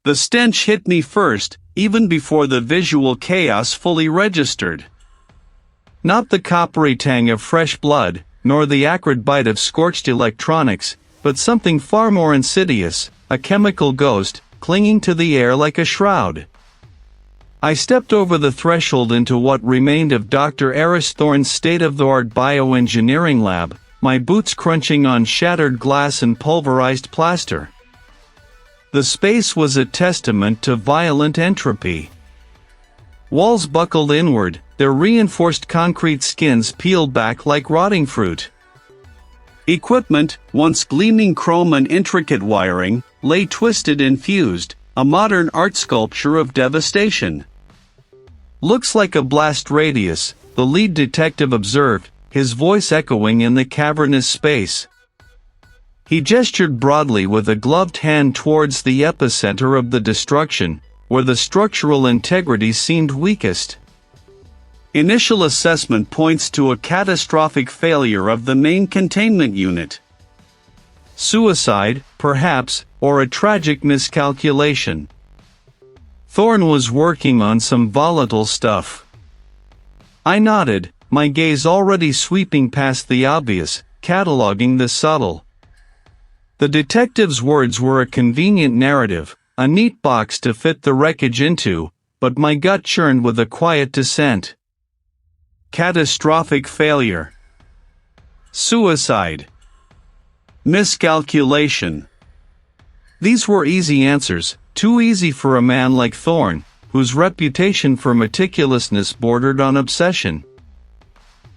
The stench hit me first, even before the visual chaos fully registered. Not the coppery tang of fresh blood, nor the acrid bite of scorched electronics, but something far more insidious, a chemical ghost, clinging to the air like a shroud. I stepped over the threshold into what remained of Dr. Aris Thorne's state-of-the-art bioengineering lab, my boots crunching on shattered glass and pulverized plaster. The space was a testament to violent entropy. Walls buckled inward, their reinforced concrete skins peeled back like rotting fruit. Equipment, once gleaming chrome and intricate wiring, lay twisted and fused, a modern art sculpture of devastation. "Looks like a blast radius," the lead detective observed, his voice echoing in the cavernous space. He gestured broadly with a gloved hand towards the epicenter of the destruction, where the structural integrity seemed weakest. "Initial assessment points to a catastrophic failure of the main containment unit. Suicide, perhaps, or a tragic miscalculation. Thorne was working on some volatile stuff." I nodded, my gaze already sweeping past the obvious, cataloging the subtle. The detective's words were a convenient narrative, a neat box to fit the wreckage into, but my gut churned with a quiet dissent. Catastrophic failure. Suicide. Miscalculation. These were easy answers, too easy for a man like Thorne, whose reputation for meticulousness bordered on obsession.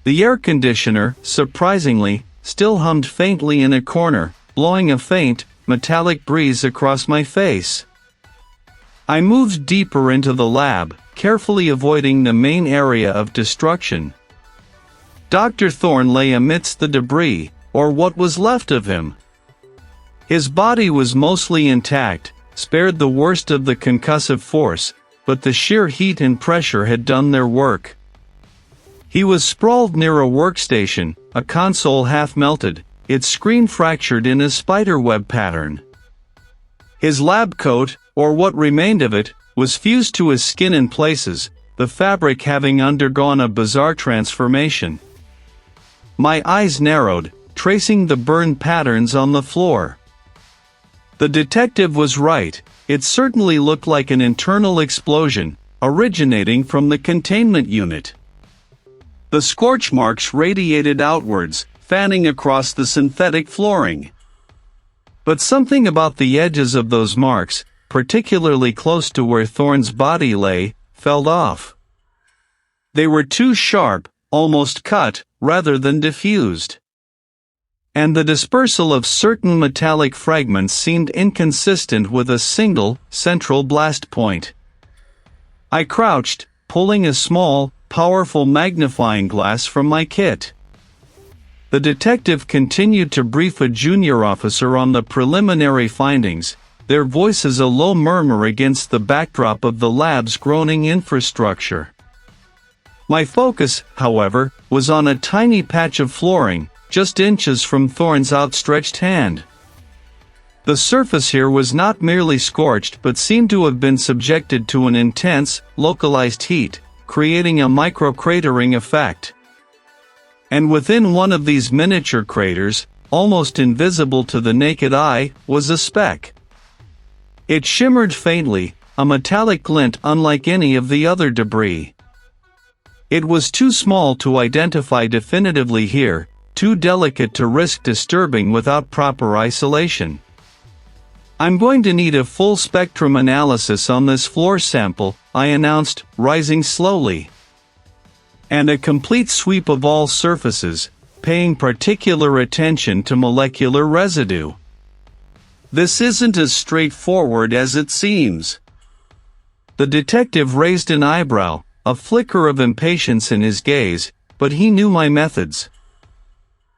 The air conditioner, surprisingly, still hummed faintly in a corner, blowing a faint, metallic breeze across my face. I moved deeper into the lab, carefully avoiding the main area of destruction. Dr. Thorne lay amidst the debris, or what was left of him. His body was mostly intact, spared the worst of the concussive force, but the sheer heat and pressure had done their work. He was sprawled near a workstation, a console half melted, its screen fractured in a spiderweb pattern. His lab coat, or what remained of it, was fused to his skin in places, the fabric having undergone a bizarre transformation. My eyes narrowed, tracing the burn patterns on the floor. The detective was right, it certainly looked like an internal explosion, originating from the containment unit. The scorch marks radiated outwards, fanning across the synthetic flooring. But something about the edges of those marks, particularly close to where Thorne's body lay, fell off. They were too sharp, almost cut, rather than diffused. And the dispersal of certain metallic fragments seemed inconsistent with a single, central blast point. I crouched, pulling a small, powerful magnifying glass from my kit. The detective continued to brief a junior officer on the preliminary findings, their voices a low murmur against the backdrop of the lab's groaning infrastructure. My focus, however, was on a tiny patch of flooring, just inches from Thorne's outstretched hand. The surface here was not merely scorched but seemed to have been subjected to an intense, localized heat, creating a microcratering effect. And within one of these miniature craters, almost invisible to the naked eye, was a speck. It shimmered faintly, a metallic glint unlike any of the other debris. It was too small to identify definitively here, too delicate to risk disturbing without proper isolation. "I'm going to need a full spectrum analysis on this floor sample," I announced, rising slowly. "And a complete sweep of all surfaces, paying particular attention to molecular residue. This isn't as straightforward as it seems." The detective raised an eyebrow, a flicker of impatience in his gaze, but he knew my methods.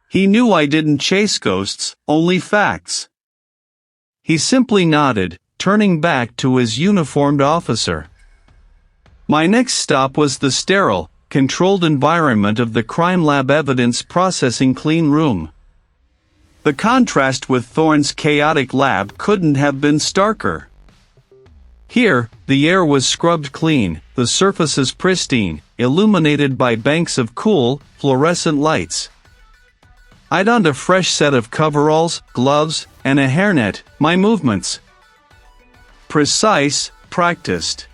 He knew I didn't chase ghosts, only facts. He simply nodded, turning back to his uniformed officer. My next stop was the sterile, controlled environment of the crime lab evidence processing clean room. The contrast with Thorne's chaotic lab couldn't have been starker. Here, the air was scrubbed clean, the surfaces pristine, illuminated by banks of cool, fluorescent lights. I donned a fresh set of coveralls, gloves, and a hairnet, my movements precise, practiced.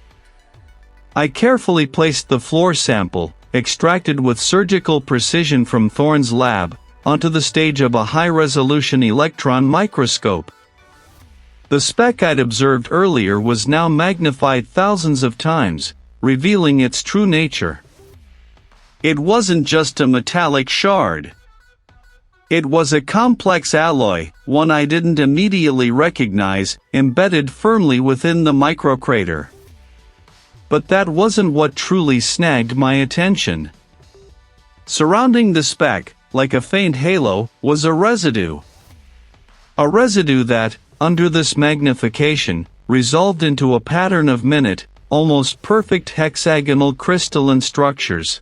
I carefully placed the floor sample, extracted with surgical precision from Thorne's lab, onto the stage of a high-resolution electron microscope. The speck I'd observed earlier was now magnified thousands of times, revealing its true nature. It wasn't just a metallic shard. It was a complex alloy, one I didn't immediately recognize, embedded firmly within the microcrater. But that wasn't what truly snagged my attention. Surrounding the speck, like a faint halo, was a residue. A residue that, under this magnification, resolved into a pattern of minute, almost perfect hexagonal crystalline structures.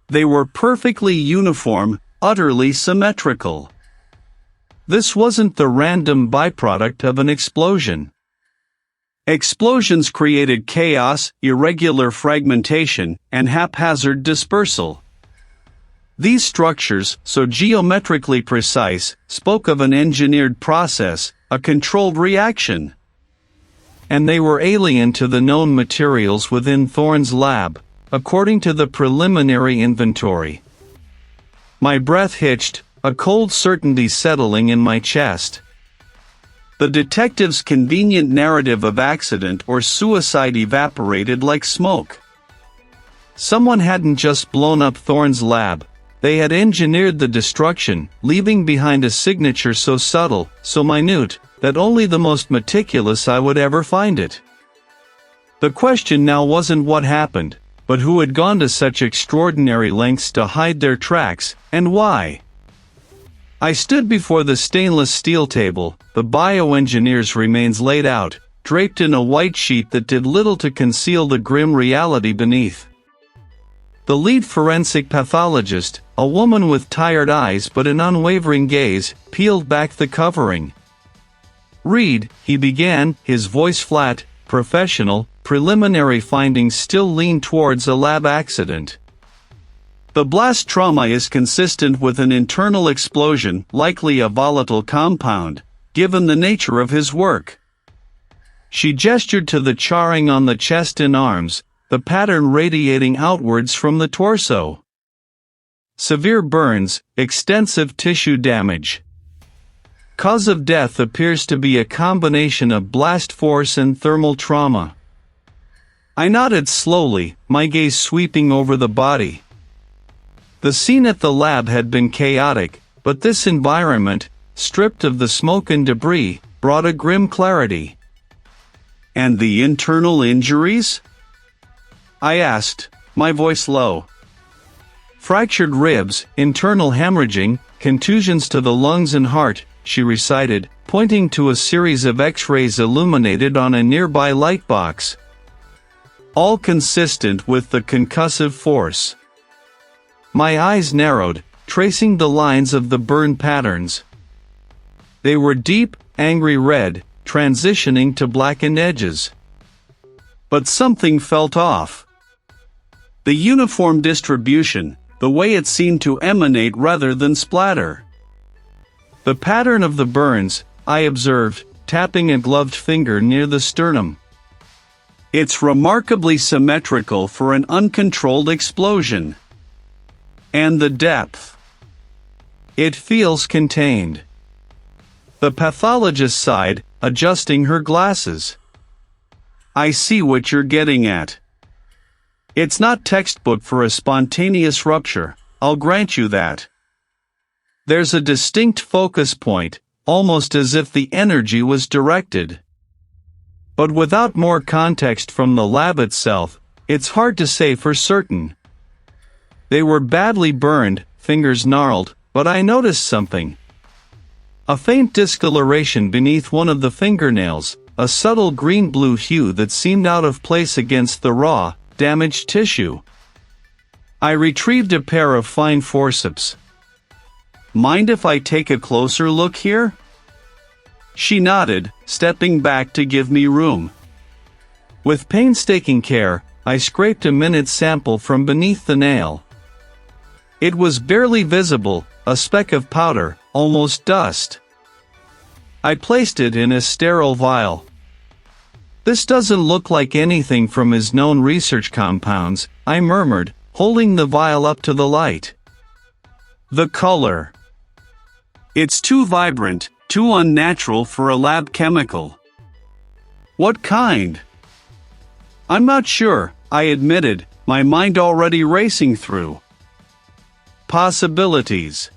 They were perfectly uniform, utterly symmetrical. This wasn't the random byproduct of an explosion. Explosions created chaos, irregular fragmentation, and haphazard dispersal. These structures, so geometrically precise, spoke of an engineered process, a controlled reaction. And they were alien to the known materials within Thorne's lab, according to the preliminary inventory. My breath hitched, a cold certainty settling in my chest. The detective's convenient narrative of accident or suicide evaporated like smoke. Someone hadn't just blown up Thorne's lab. They had engineered the destruction, leaving behind a signature so subtle, so minute, that only the most meticulous eye would ever find it. The question now wasn't what happened, but who had gone to such extraordinary lengths to hide their tracks, and why? I stood before the stainless steel table, the bioengineer's remains laid out, draped in a white sheet that did little to conceal the grim reality beneath. The lead forensic pathologist, a woman with tired eyes but an unwavering gaze, peeled back the covering. "Read," he began, his voice flat, professional. Preliminary findings still lean towards a lab accident. The blast trauma is consistent with an internal explosion, likely a volatile compound, given the nature of his work. She gestured to the charring on the chest and arms, the pattern radiating outwards from the torso. Severe burns, extensive tissue damage. Cause of death appears to be a combination of blast force and thermal trauma. I nodded slowly, my gaze sweeping over the body. The scene at the lab had been chaotic, but this environment, stripped of the smoke and debris, brought a grim clarity. "And the internal injuries?" I asked, my voice low. "Fractured ribs, internal hemorrhaging, contusions to the lungs and heart," she recited, pointing to a series of X-rays illuminated on a nearby lightbox. "All consistent with the concussive force." My eyes narrowed, tracing the lines of the burn patterns. They were deep, angry red, transitioning to blackened edges. But something felt off. The uniform distribution, the way it seemed to emanate rather than splatter. The pattern of the burns, I observed, tapping a gloved finger near the sternum. "It's remarkably symmetrical for an uncontrolled explosion." "And the depth?" "It feels contained." The pathologist sighed, adjusting her glasses. "I see what you're getting at. It's not textbook for a spontaneous rupture, I'll grant you that. There's a distinct focus point, almost as if the energy was directed. But without more context from the lab itself, it's hard to say for certain." They were badly burned, fingers gnarled, but I noticed something. A faint discoloration beneath one of the fingernails, a subtle green-blue hue that seemed out of place against the raw, damaged tissue. I retrieved a pair of fine forceps. "Mind if I take a closer look here?" She nodded, stepping back to give me room. With painstaking care, I scraped a minute sample from beneath the nail. It was barely visible, a speck of powder, almost dust. I placed it in a sterile vial. "This doesn't look like anything from his known research compounds," I murmured, holding the vial up to the light. "The color. It's too vibrant, too unnatural for a lab chemical." "What kind?" "I'm not sure," I admitted, my mind already racing through possibilities.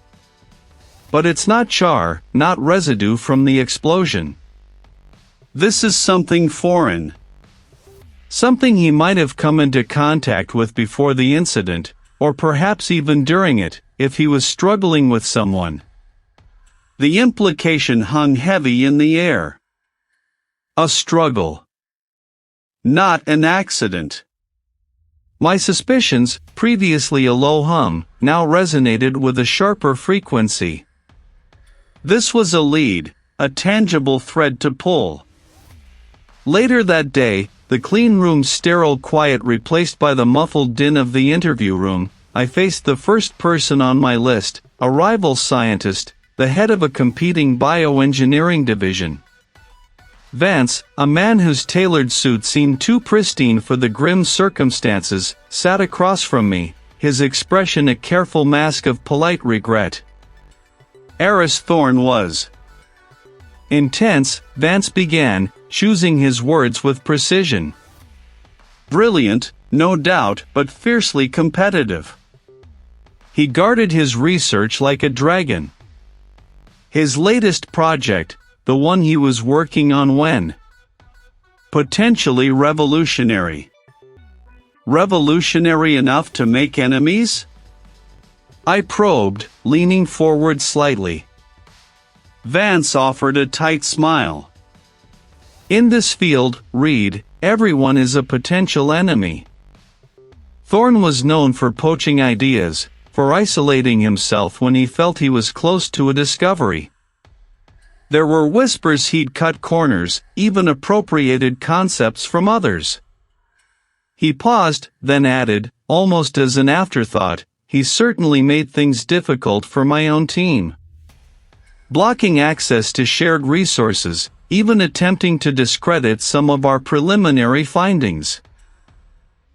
"But it's not char, not residue from the explosion. This is something foreign. Something he might have come into contact with before the incident, or perhaps even during it, if he was struggling with someone." The implication hung heavy in the air. A struggle. Not an accident. My suspicions, previously a low hum, now resonated with a sharper frequency. This was a lead, a tangible thread to pull. Later that day, the clean room's sterile quiet replaced by the muffled din of the interview room, I faced the first person on my list, a rival scientist, the head of a competing bioengineering division. Vance, a man whose tailored suit seemed too pristine for the grim circumstances, sat across from me, his expression a careful mask of polite regret. Aris Thorne was intense. Vance began, choosing his words with precision. Brilliant, no doubt, but fiercely competitive. He guarded his research like a dragon. His latest project, the one he was working on when potentially revolutionary. Revolutionary enough to make enemies? I probed, leaning forward slightly. Vance offered a tight smile. In this field, Reed, everyone is a potential enemy. Thorne was known for poaching ideas, for isolating himself when he felt he was close to a discovery. There were whispers he'd cut corners, even appropriated concepts from others. He paused, then added, almost as an afterthought, he certainly made things difficult for my own team. Blocking access to shared resources, even attempting to discredit some of our preliminary findings.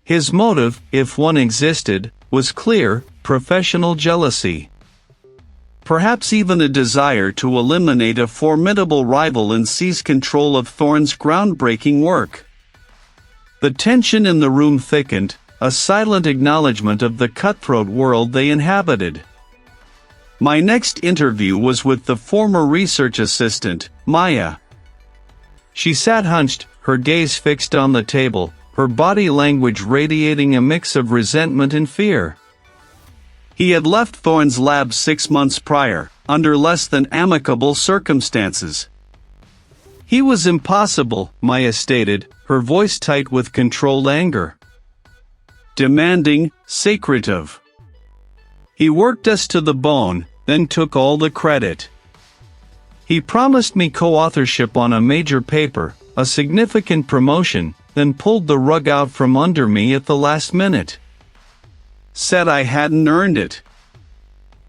His motive, if one existed, was clear: professional jealousy. Perhaps even a desire to eliminate a formidable rival and seize control of Thorne's groundbreaking work. The tension in the room thickened, a silent acknowledgement of the cutthroat world they inhabited. My next interview was with the former research assistant, Maya. She sat hunched, her gaze fixed on the table, her body language radiating a mix of resentment and fear. He had left Thorne's lab 6 months prior, under less than amicable circumstances. He was impossible, Maya stated, her voice tight with controlled anger. Demanding, secretive. He worked us to the bone, then took all the credit. He promised me co-authorship on a major paper, a significant promotion, then pulled the rug out from under me at the last minute. Said I hadn't earned it.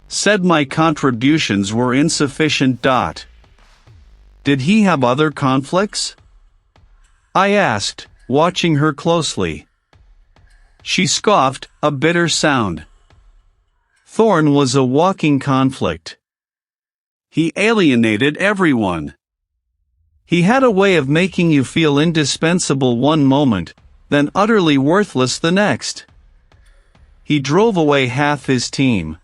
Said my contributions were insufficient. Did he have other conflicts? I asked, watching her closely. She scoffed, a bitter sound. Thorne was a walking conflict. He alienated everyone. He had a way of making you feel indispensable one moment, then utterly worthless the next. He drove away half his team.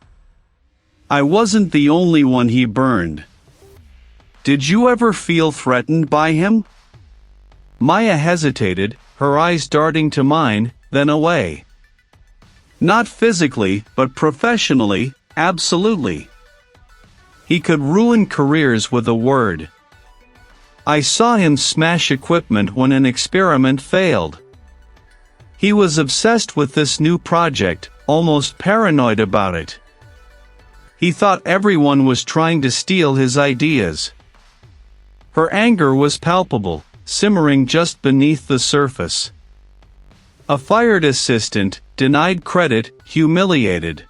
I wasn't the only one he burned. Did you ever feel threatened by him? Maya hesitated, her eyes darting to mine, then away. Not physically, but professionally, absolutely. He could ruin careers with a word. I saw him smash equipment when an experiment failed. He was obsessed with this new project, almost paranoid about it. He thought everyone was trying to steal his ideas. Her anger was palpable, simmering just beneath the surface. A fired assistant, denied credit, humiliated.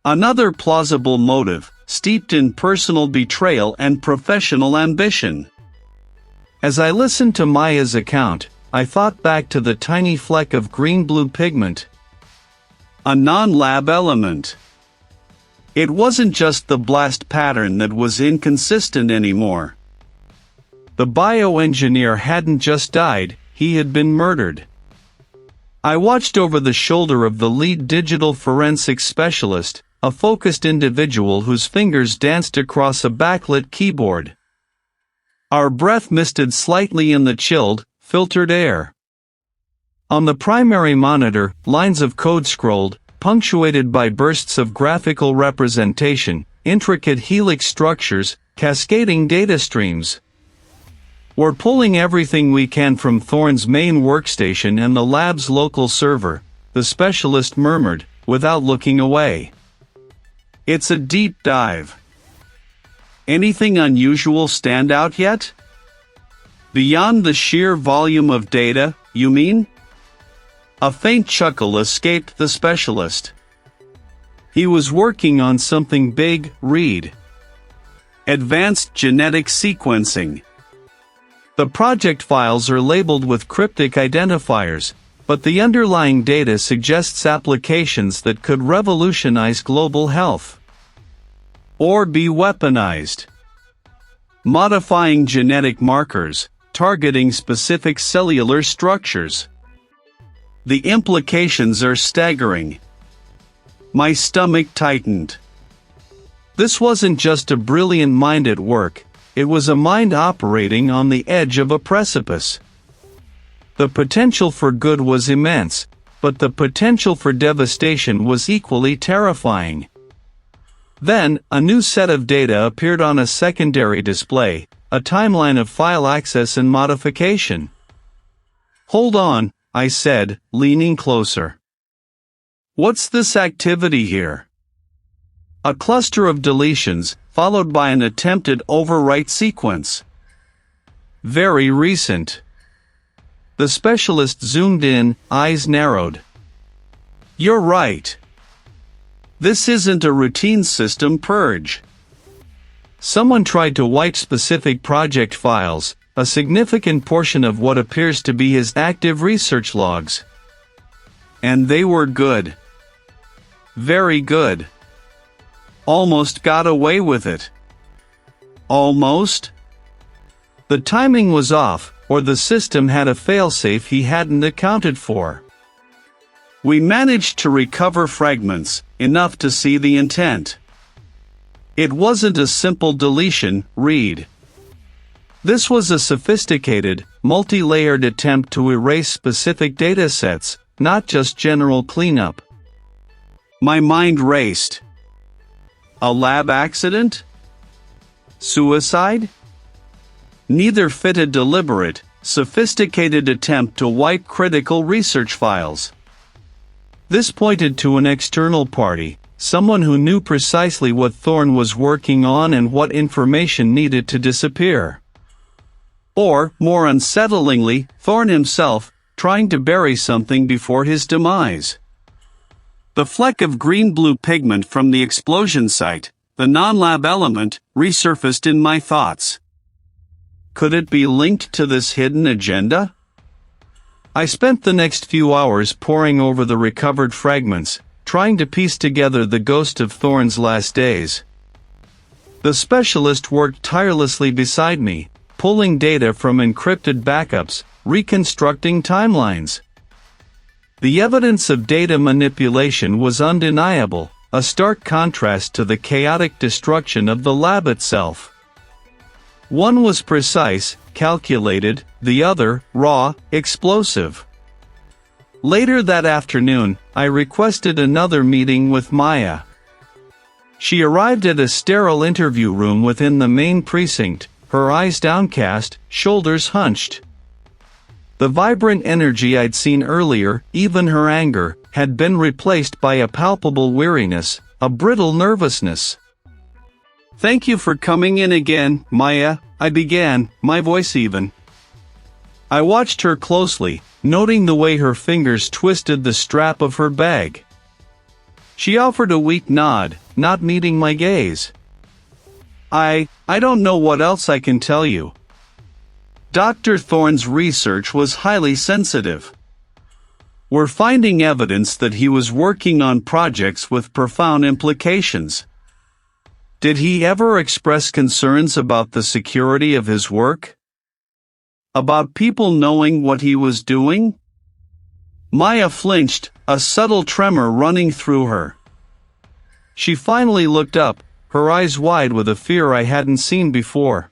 Another plausible motive, steeped in personal betrayal and professional ambition. As I listened to Maya's account, I thought back to the tiny fleck of green-blue pigment. A non-lab element. It wasn't just the blast pattern that was inconsistent anymore. The bioengineer hadn't just died, he had been murdered. I watched over the shoulder of the lead digital forensics specialist, a focused individual whose fingers danced across a backlit keyboard. Our breath misted slightly in the chilled, filtered air. On the primary monitor, lines of code scrolled, punctuated by bursts of graphical representation, intricate helix structures, cascading data streams. We're pulling everything we can from Thorne's main workstation and the lab's local server, the specialist murmured, without looking away. It's a deep dive. Anything unusual stand out yet? Beyond the sheer volume of data, you mean? A faint chuckle escaped the specialist. He was working on something big, read. Advanced genetic sequencing. The project files are labeled with cryptic identifiers, but the underlying data suggests applications that could revolutionize global health. Or be weaponized. Modifying genetic markers, targeting specific cellular structures. The implications are staggering. My stomach tightened. This wasn't just a brilliant mind at work, it was a mind operating on the edge of a precipice. The potential for good was immense, but the potential for devastation was equally terrifying. Then, a new set of data appeared on a secondary display, a timeline of file access and modification. Hold on, I said, leaning closer. What's this activity here? A cluster of deletions, followed by an attempted overwrite sequence. Very recent. The specialist zoomed in, eyes narrowed. You're right. This isn't a routine system purge. Someone tried to wipe specific project files, a significant portion of what appears to be his active research logs. And they were good. Very good. Almost got away with it. Almost? The timing was off, or the system had a failsafe he hadn't accounted for. We managed to recover fragments, enough to see the intent. It wasn't a simple deletion, read. This was a sophisticated, multi-layered attempt to erase specific datasets, not just general cleanup. My mind raced. A lab accident? Suicide? Neither fit a deliberate, sophisticated attempt to wipe critical research files. This pointed to an external party, someone who knew precisely what Thorne was working on and what information needed to disappear. Or, more unsettlingly, Thorne himself, trying to bury something before his demise. The fleck of green-blue pigment from the explosion site, the non-lab element, resurfaced in my thoughts. Could it be linked to this hidden agenda? I spent the next few hours poring over the recovered fragments, trying to piece together the ghost of Thorne's last days. The specialist worked tirelessly beside me, pulling data from encrypted backups, reconstructing timelines. The evidence of data manipulation was undeniable, a stark contrast to the chaotic destruction of the lab itself. One was precise, calculated, the other, raw, explosive. Later that afternoon, I requested another meeting with Maya. She arrived at a sterile interview room within the main precinct, her eyes downcast, shoulders hunched. The vibrant energy I'd seen earlier, even her anger, had been replaced by a palpable weariness, a brittle nervousness. "Thank you for coming in again, Maya," I began, my voice even. I watched her closely, noting the way her fingers twisted the strap of her bag. She offered a weak nod, not meeting my gaze. I don't know what else I can tell you. Dr. Thorne's research was highly sensitive. We're finding evidence that he was working on projects with profound implications. Did he ever express concerns about the security of his work? About people knowing what he was doing? Maya flinched, a subtle tremor running through her. She finally looked up, her eyes wide with a fear I hadn't seen before.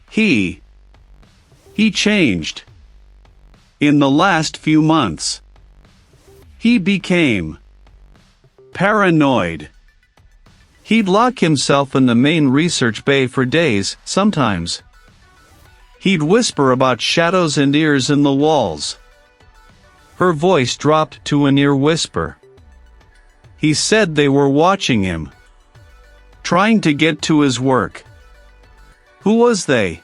He changed. In the last few months. He became paranoid. He'd lock himself in the main research bay for days, sometimes. He'd whisper about shadows and ears in the walls. Her voice dropped to a near whisper. He said they were watching him, trying to get to his work. Who was they?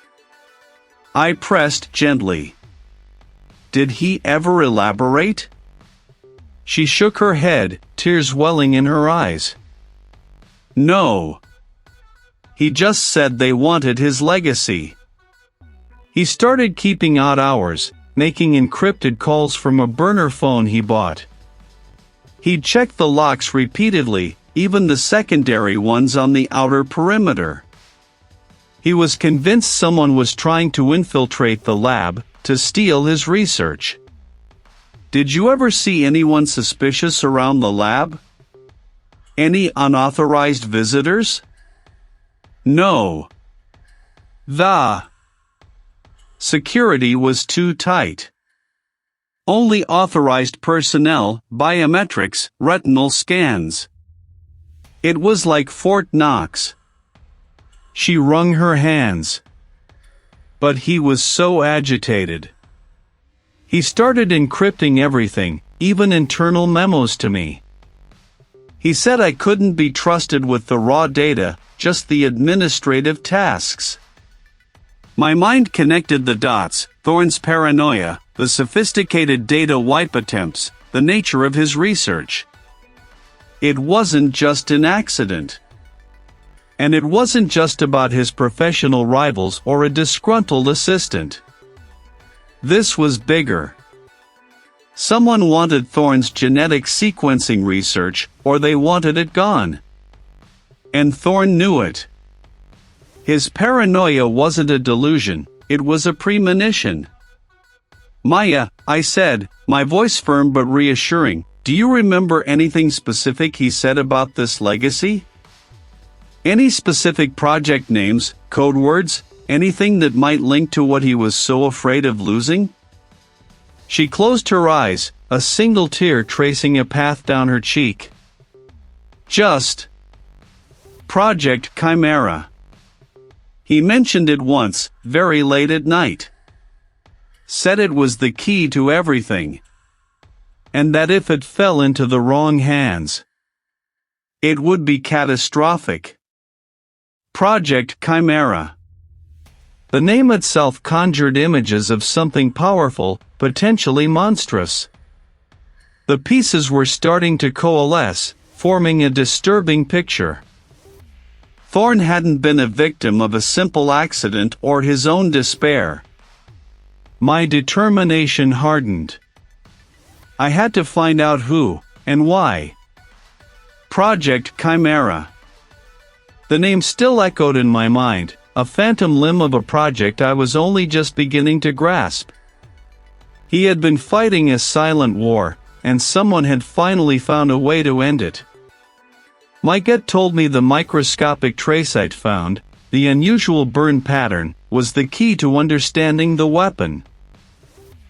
I pressed gently. Did he ever elaborate? She shook her head, tears welling in her eyes. No. He just said they wanted his legacy. He started keeping odd hours, making encrypted calls from a burner phone he bought. He'd check the locks repeatedly, even the secondary ones on the outer perimeter. He was convinced someone was trying to infiltrate the lab, to steal his research. Did you ever see anyone suspicious around the lab? Any unauthorized visitors? No. The security was too tight. Only authorized personnel, biometrics, retinal scans. It was like Fort Knox. She wrung her hands. But he was so agitated. He started encrypting everything, even internal memos to me. He said I couldn't be trusted with the raw data, just the administrative tasks. My mind connected the dots, Thorne's paranoia, the sophisticated data wipe attempts, the nature of his research. It wasn't just an accident. And it wasn't just about his professional rivals or a disgruntled assistant. This was bigger. Someone wanted Thorne's genetic sequencing research, or they wanted it gone. And Thorne knew it. His paranoia wasn't a delusion, it was a premonition. Maya, I said, my voice firm but reassuring, do you remember anything specific he said about this legacy? Any specific project names, code words, anything that might link to what he was so afraid of losing? She closed her eyes, a single tear tracing a path down her cheek. Just Project Chimera. He mentioned it once, very late at night. Said it was the key to everything. And that if it fell into the wrong hands, it would be catastrophic. Project Chimera. The name itself conjured images of something powerful, potentially monstrous. The pieces were starting to coalesce, forming a disturbing picture. Thorne hadn't been a victim of a simple accident or his own despair. My determination hardened. I had to find out who, and why. Project Chimera. The name still echoed in my mind, a phantom limb of a project I was only just beginning to grasp. He had been fighting a silent war, and someone had finally found a way to end it. My gut told me the microscopic trace I'd found, the unusual burn pattern, was the key to understanding the weapon.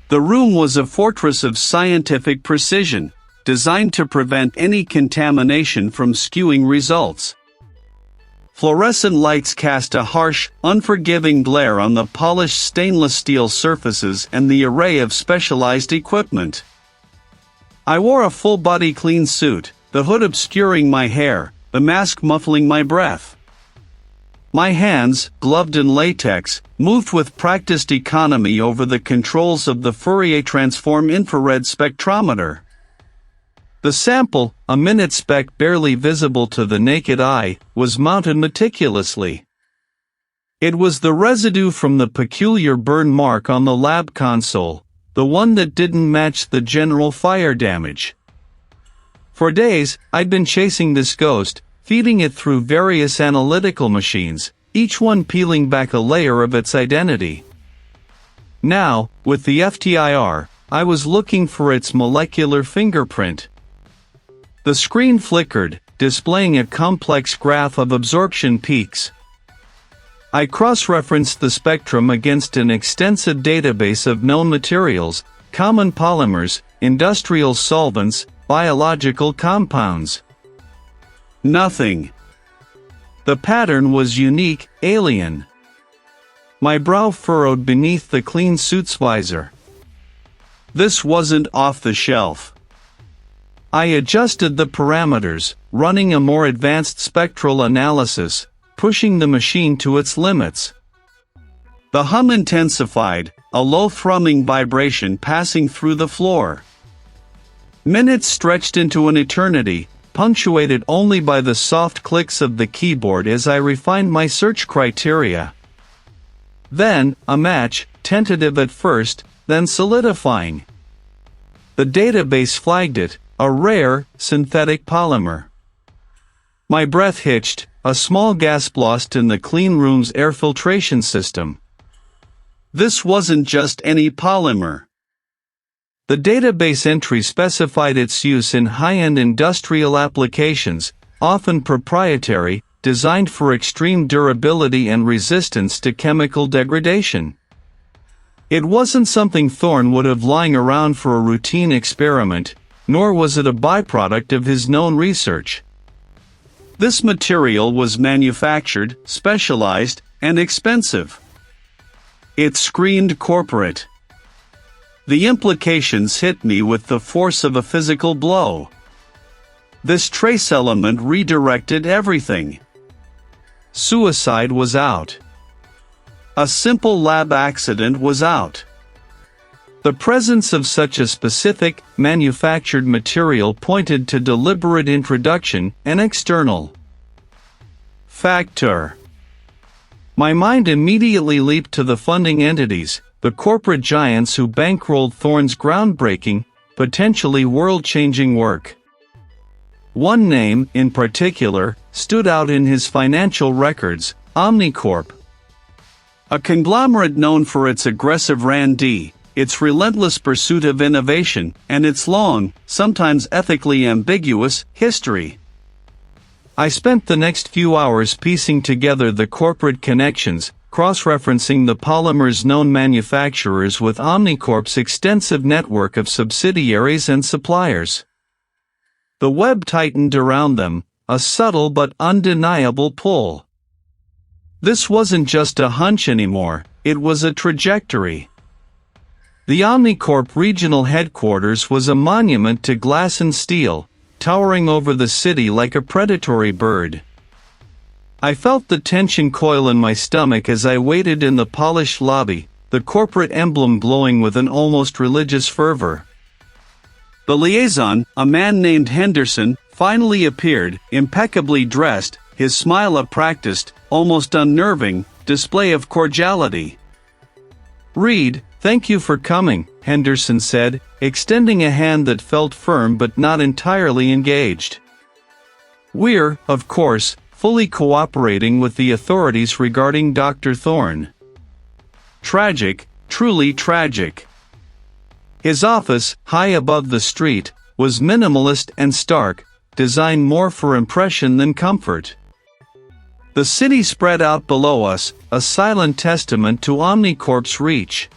The room was a fortress of scientific precision, designed to prevent any contamination from skewing results. Fluorescent lights cast a harsh, unforgiving glare on the polished stainless steel surfaces and the array of specialized equipment. I wore a full-body clean suit, the hood obscuring my hair, the mask muffling my breath. My hands, gloved in latex, moved with practiced economy over the controls of the Fourier transform infrared spectrometer. The sample, a minute speck barely visible to the naked eye, was mounted meticulously. It was the residue from the peculiar burn mark on the lab console, the one that didn't match the general fire damage. For days, I'd been chasing this ghost, feeding it through various analytical machines, each one peeling back a layer of its identity. Now, with the FTIR, I was looking for its molecular fingerprint. The screen flickered, displaying a complex graph of absorption peaks. I cross-referenced the spectrum against an extensive database of known materials, common polymers, industrial solvents, biological compounds. Nothing. The pattern was unique, alien. My brow furrowed beneath the clean suit's visor. This wasn't off the shelf. I adjusted the parameters, running a more advanced spectral analysis, pushing the machine to its limits. The hum intensified, a low thrumming vibration passing through the floor. Minutes stretched into an eternity, punctuated only by the soft clicks of the keyboard as I refined my search criteria. Then, a match, tentative at first, then solidifying. The database flagged it, a rare, synthetic polymer. My breath hitched, a small gasp lost in the clean room's air filtration system. This wasn't just any polymer. The database entry specified its use in high-end industrial applications, often proprietary, designed for extreme durability and resistance to chemical degradation. It wasn't something Thorne would have lying around for a routine experiment, nor was it a byproduct of his known research. This material was manufactured, specialized, and expensive. It screamed corporate. The implications hit me with the force of a physical blow. This trace element redirected everything. Suicide was out. A simple lab accident was out. The presence of such a specific, manufactured material pointed to deliberate introduction, an external factor. My mind immediately leaped to the funding entities, the corporate giants who bankrolled Thorne's groundbreaking, potentially world-changing work. One name, in particular, stood out in his financial records, Omnicorp. A conglomerate known for its aggressive R&D, its relentless pursuit of innovation, and its long, sometimes ethically ambiguous, history. I spent the next few hours piecing together the corporate connections, cross-referencing the polymer's known manufacturers with Omnicorp's extensive network of subsidiaries and suppliers. The web tightened around them, a subtle but undeniable pull. This wasn't just a hunch anymore, it was a trajectory. The Omnicorp regional headquarters was a monument to glass and steel, towering over the city like a predatory bird. I felt the tension coil in my stomach as I waited in the polished lobby, the corporate emblem glowing with an almost religious fervor. The liaison, a man named Henderson, finally appeared, impeccably dressed, his smile a practiced, almost unnerving, display of cordiality. "Reed, thank you for coming," Henderson said, extending a hand that felt firm but not entirely engaged. "We're, of course, fully cooperating with the authorities regarding Dr. Thorne." Tragic, truly tragic. His office, high above the street, was minimalist and stark, designed more for impression than comfort. The city spread out below us, a silent testament to Omnicorp's reach.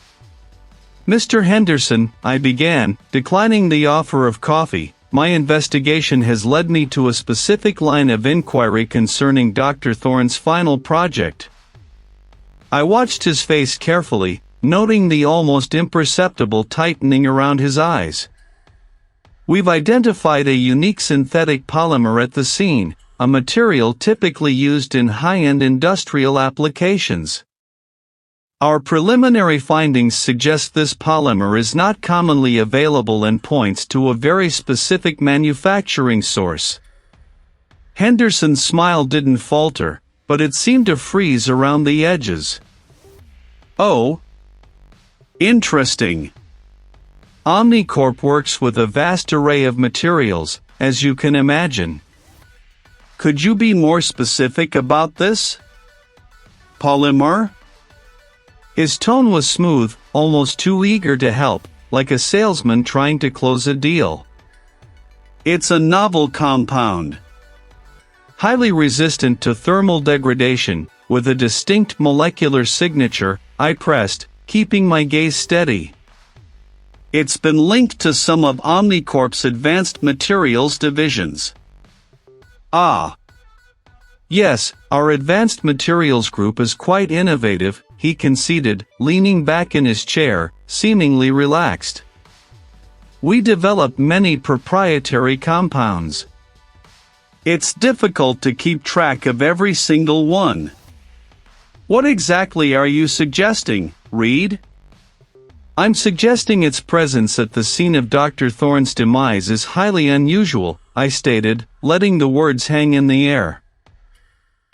"Mr. Henderson," I began, declining the offer of coffee, "my investigation has led me to a specific line of inquiry concerning Dr. Thorne's final project." I watched his face carefully, noting the almost imperceptible tightening around his eyes. "We've identified a unique synthetic polymer at the scene, a material typically used in high-end industrial applications. Our preliminary findings suggest this polymer is not commonly available and points to a very specific manufacturing source. Henderson's smile didn't falter, but it seemed to freeze around the edges. Oh. Interesting. Omnicorp works with a vast array of materials, as you can imagine. Could you be more specific about this? Polymer? His tone was smooth, almost too eager to help, like a salesman trying to close a deal. It's a novel compound. Highly resistant to thermal degradation, with a distinct molecular signature, I pressed, keeping my gaze steady. It's been linked to some of Omnicorp's advanced materials divisions. Ah. Yes, our advanced materials group is quite innovative, he conceded, leaning back in his chair, seemingly relaxed. We develop many proprietary compounds. It's difficult to keep track of every single one. What exactly are you suggesting, Reed? I'm suggesting its presence at the scene of Dr. Thorne's demise is highly unusual, I stated, letting the words hang in the air.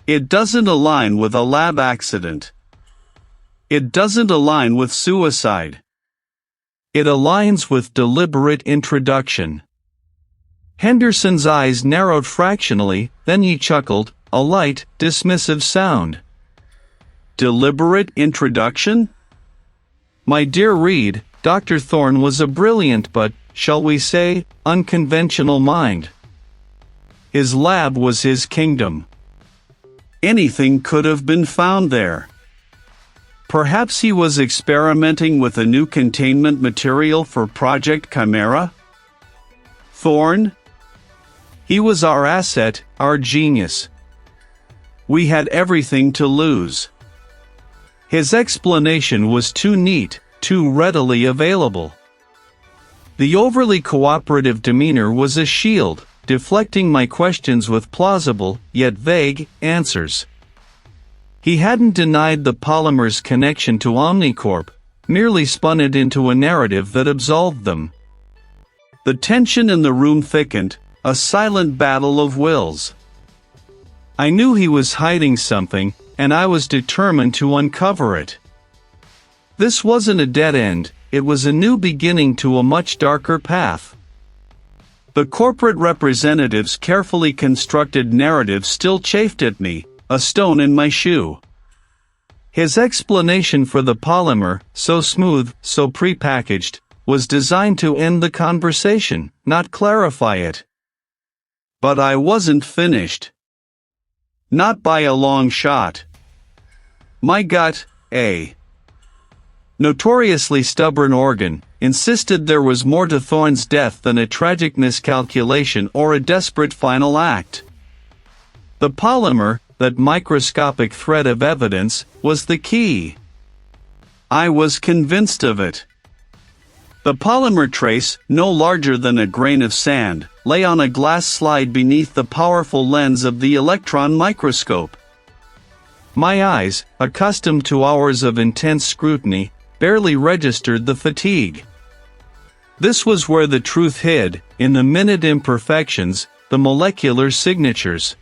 It doesn't align with a lab accident. It doesn't align with suicide. It aligns with deliberate introduction. Henderson's eyes narrowed fractionally, then he chuckled, a light, dismissive sound. Deliberate introduction? My dear Reed, Dr. Thorne was a brilliant but, shall we say, unconventional mind. His lab was his kingdom. Anything could have been found there. Perhaps he was experimenting with a new containment material for Project Chimera? Thorne? He was our asset, our genius. We had everything to lose. His explanation was too neat, too readily available. The overly cooperative demeanor was a shield, deflecting my questions with plausible, yet vague, answers. He hadn't denied the polymer's connection to Omnicorp, merely spun it into a narrative that absolved them. The tension in the room thickened, a silent battle of wills. I knew he was hiding something, and I was determined to uncover it. This wasn't a dead end, it was a new beginning to a much darker path. The corporate representative's carefully constructed narrative still chafed at me, a stone in my shoe. His explanation for the polymer, so smooth, so prepackaged, was designed to end the conversation, not clarify it. But I wasn't finished. Not by a long shot. My gut, a notoriously stubborn organ, insisted there was more to Thorne's death than a tragic miscalculation or a desperate final act. The polymer, that microscopic thread of evidence, was the key. I was convinced of it. The polymer trace, no larger than a grain of sand, lay on a glass slide beneath the powerful lens of the electron microscope. My eyes, accustomed to hours of intense scrutiny, barely registered the fatigue. This was where the truth hid, in the minute imperfections, the molecular signatures.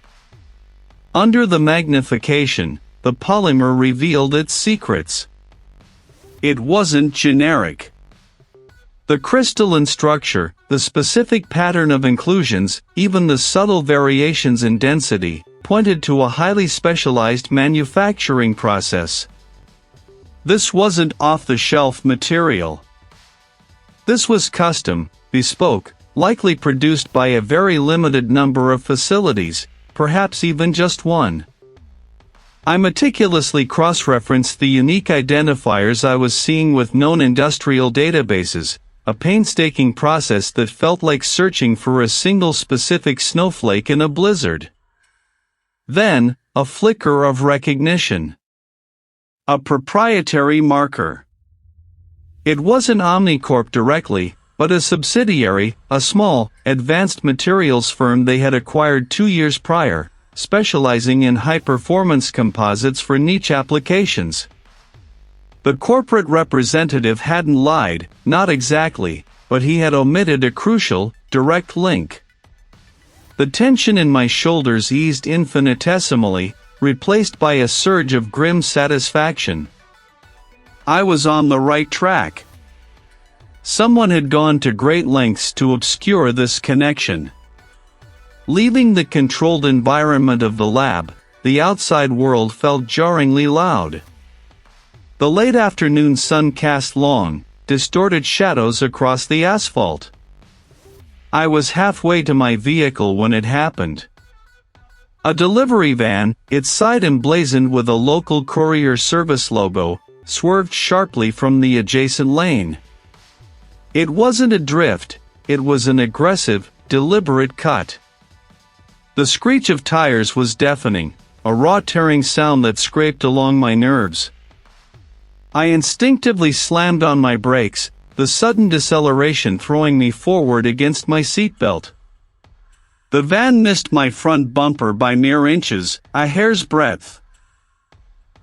Under the magnification, the polymer revealed its secrets. It wasn't generic. The crystalline structure, the specific pattern of inclusions, even the subtle variations in density, pointed to a highly specialized manufacturing process. This wasn't off-the-shelf material. This was custom, bespoke, likely produced by a very limited number of facilities, perhaps even just one. I meticulously cross-referenced the unique identifiers I was seeing with known industrial databases, a painstaking process that felt like searching for a single specific snowflake in a blizzard. Then, a flicker of recognition. A proprietary marker. It wasn't Omnicorp directly, but a subsidiary, a small, advanced materials firm they had acquired 2 years prior, specializing in high-performance composites for niche applications. The corporate representative hadn't lied, not exactly, but he had omitted a crucial, direct link. The tension in my shoulders eased infinitesimally, replaced by a surge of grim satisfaction. I was on the right track. Someone had gone to great lengths to obscure this connection. Leaving the controlled environment of the lab, the outside world felt jarringly loud. The late afternoon sun cast long, distorted shadows across the asphalt. I was halfway to my vehicle when it happened. A delivery van, its side emblazoned with a local courier service logo, swerved sharply from the adjacent lane. It wasn't a drift, it was an aggressive, deliberate cut. The screech of tires was deafening, a raw tearing sound that scraped along my nerves. I instinctively slammed on my brakes, the sudden deceleration throwing me forward against my seatbelt. The van missed my front bumper by mere inches, a hair's breadth.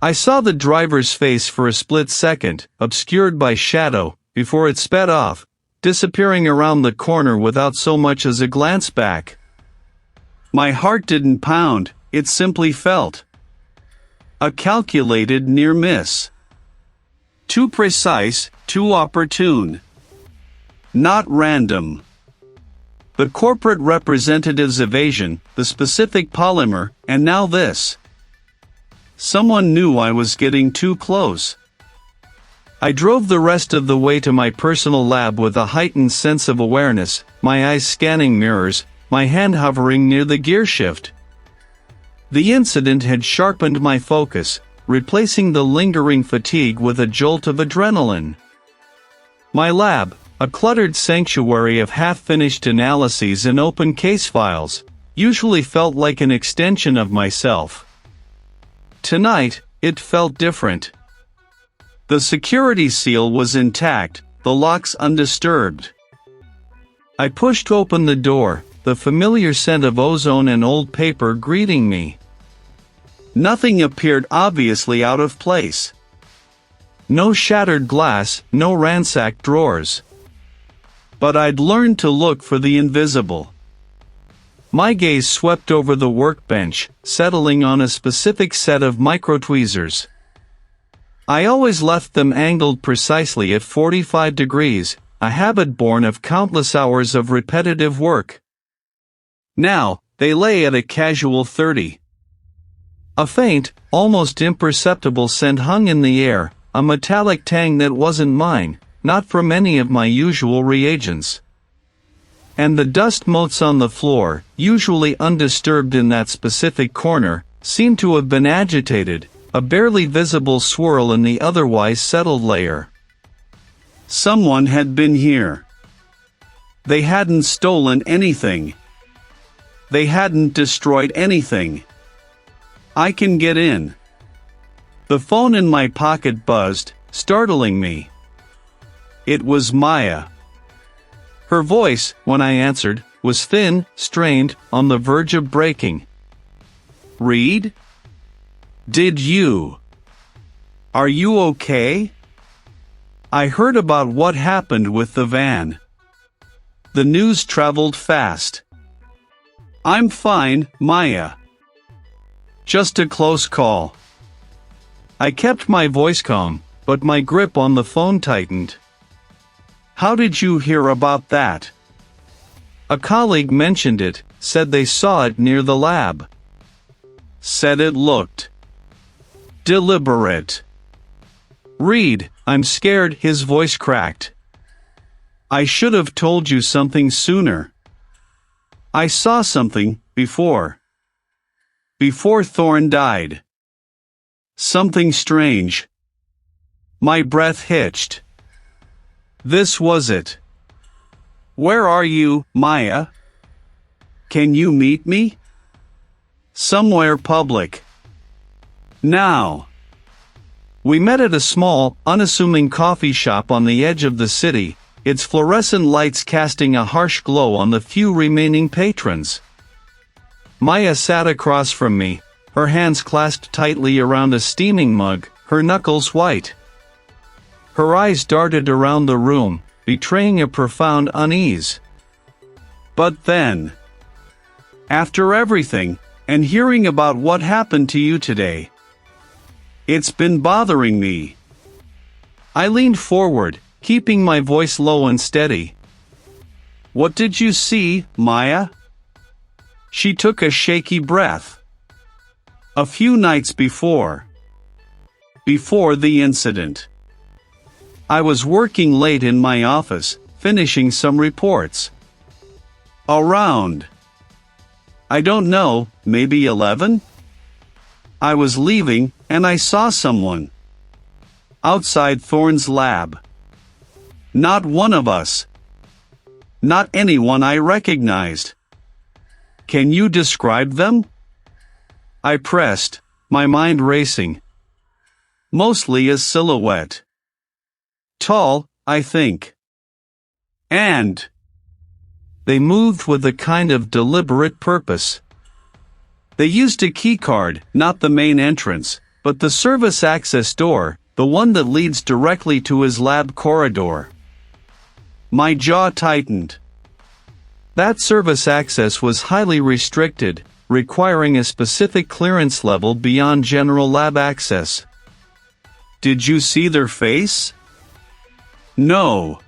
I saw the driver's face for a split second, obscured by shadow, before it sped off, disappearing around the corner without so much as a glance back. My heart didn't pound, it simply felt. A calculated near miss. Too precise, too opportune. Not random. The corporate representative's evasion, the specific polymer, and now this. Someone knew I was getting too close. I drove the rest of the way to my personal lab with a heightened sense of awareness, my eyes scanning mirrors, my hand hovering near the gear shift. The incident had sharpened my focus, replacing the lingering fatigue with a jolt of adrenaline. My lab, a cluttered sanctuary of half-finished analyses and open case files, usually felt like an extension of myself. Tonight, it felt different. The security seal was intact, the locks undisturbed. I pushed open the door, the familiar scent of ozone and old paper greeting me. Nothing appeared obviously out of place. No shattered glass, no ransacked drawers. But I'd learned to look for the invisible. My gaze swept over the workbench, settling on a specific set of microtweezers. I always left them angled precisely at 45 degrees, a habit born of countless hours of repetitive work. Now, they lay at a casual 30. A faint, almost imperceptible scent hung in the air, a metallic tang that wasn't mine, not from any of my usual reagents. And the dust motes on the floor, usually undisturbed in that specific corner, seemed to have been agitated, a barely visible swirl in the otherwise settled layer. Someone had been here. They hadn't stolen anything. They hadn't destroyed anything. I can get in. The phone in my pocket buzzed, startling me. It was Maya. Her voice, when I answered, was thin, strained, on the verge of breaking. "Reed? Did you? Are you okay? I heard about what happened with the van. The news traveled fast." "I'm fine, Maya. Just a close call." I kept my voice calm, but my grip on the phone tightened. "How did you hear about that?" "A colleague mentioned it, said they saw it near the lab. Said it looked deliberate." "Reed, I'm scared," his voice cracked. "I should have told you something sooner. I saw something, before Thorne died. Something strange." My breath hitched. This was it. "Where are you, Maya? Can you meet me?" "Somewhere public. Now." We met at a small, unassuming coffee shop on the edge of the city, its fluorescent lights casting a harsh glow on the few remaining patrons. Maya sat across from me, her hands clasped tightly around a steaming mug, her knuckles white. Her eyes darted around the room, betraying a profound unease. "But then, after everything, and hearing about what happened to you today, it's been bothering me." I leaned forward, keeping my voice low and steady. "What did you see, Maya?" She took a shaky breath. "A few nights before the incident, I was working late in my office, finishing some reports. Around, I don't know, maybe 11? I was leaving, and I saw someone outside Thorne's lab. Not one of us. Not anyone I recognized." "Can you describe them?" I pressed, my mind racing. "Mostly a silhouette. Tall, I think. And they moved with a kind of deliberate purpose. They used a keycard, not the main entrance, but the service access door, the one that leads directly to his lab corridor." My jaw tightened. That service access was highly restricted, requiring a specific clearance level beyond general lab access. "Did you see their face?" "No.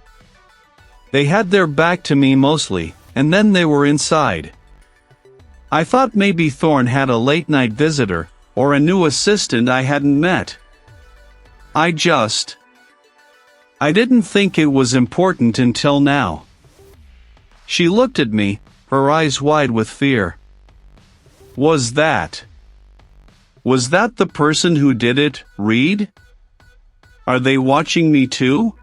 They had their back to me mostly, and then they were inside. I thought maybe Thorne had a late-night visitor, or a new assistant I hadn't met. I didn't think it was important until now." She looked at me, her eyes wide with fear. Was that the person who did it, Reed? Are they watching me too?"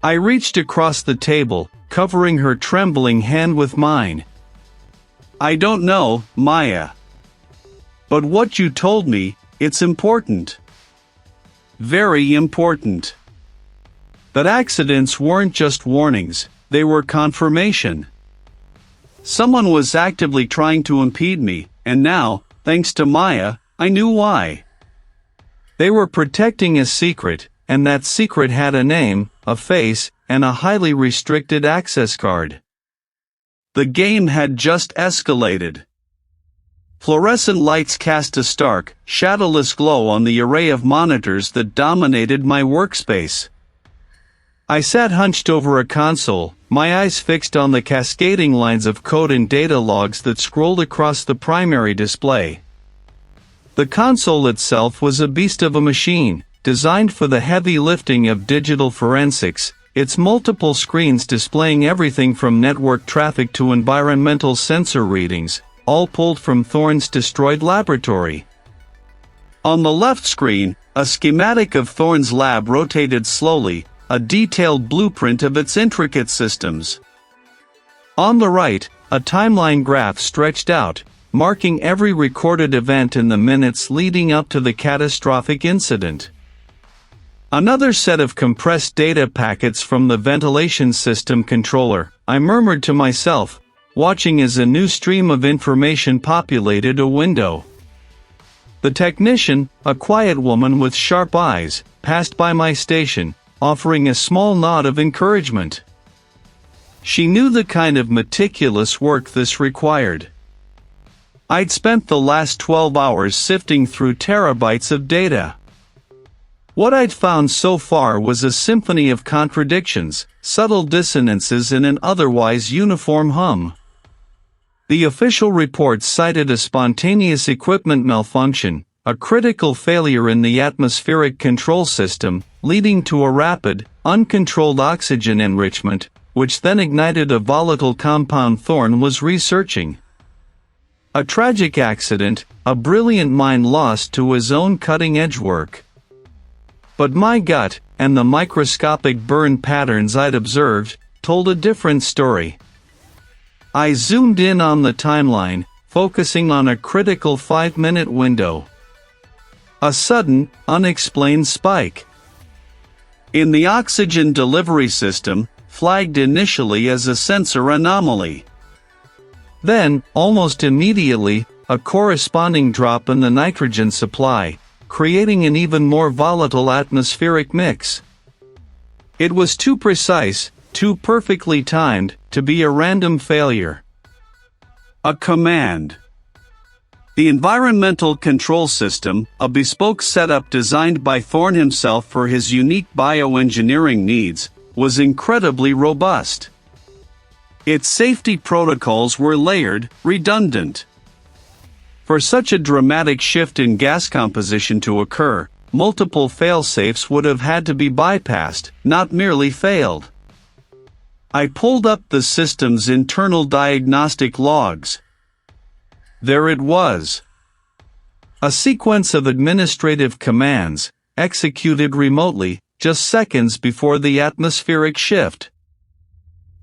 I reached across the table, covering her trembling hand with mine. "I don't know, Maya. But what you told me, it's important. Very important. That accidents weren't just warnings, they were confirmation. Someone was actively trying to impede me, and now, thanks to Maya, I knew why. They were protecting a secret, and that secret had a name, a face, and a highly restricted access card. The game had just escalated. Fluorescent lights cast a stark, shadowless glow on the array of monitors that dominated my workspace. I sat hunched over a console, my eyes fixed on the cascading lines of code and data logs that scrolled across the primary display. The console itself was a beast of a machine, designed for the heavy lifting of digital forensics, its multiple screens displaying everything from network traffic to environmental sensor readings, all pulled from Thorne's destroyed laboratory. On the left screen, a schematic of Thorne's lab rotated slowly, a detailed blueprint of its intricate systems. On the right, a timeline graph stretched out, marking every recorded event in the minutes leading up to the catastrophic incident. Another set of compressed data packets from the ventilation system controller, I murmured to myself, watching as a new stream of information populated a window. The technician, a quiet woman with sharp eyes, passed by my station, offering a small nod of encouragement. She knew the kind of meticulous work this required. I'd spent the last 12 hours sifting through terabytes of data. What I'd found so far was a symphony of contradictions, subtle dissonances in an otherwise uniform hum. The official report cited a spontaneous equipment malfunction, a critical failure in the atmospheric control system, leading to a rapid, uncontrolled oxygen enrichment, which then ignited a volatile compound Thorne was researching. A tragic accident, a brilliant mind lost to his own cutting-edge work. But my gut, and the microscopic burn patterns I'd observed, told a different story. I zoomed in on the timeline, focusing on a critical 5-minute window. A sudden, unexplained spike. In the oxygen delivery system, flagged initially as a sensor anomaly. Then, almost immediately, a corresponding drop in the nitrogen supply, creating an even more volatile atmospheric mix. It was too precise, too perfectly timed, to be a random failure. A command. The environmental control system, a bespoke setup designed by Thorne himself for his unique bioengineering needs, was incredibly robust. Its safety protocols were layered, redundant. For such a dramatic shift in gas composition to occur, multiple fail-safes would have had to be bypassed, not merely failed. I pulled up the system's internal diagnostic logs. There it was. A sequence of administrative commands, executed remotely, just seconds before the atmospheric shift.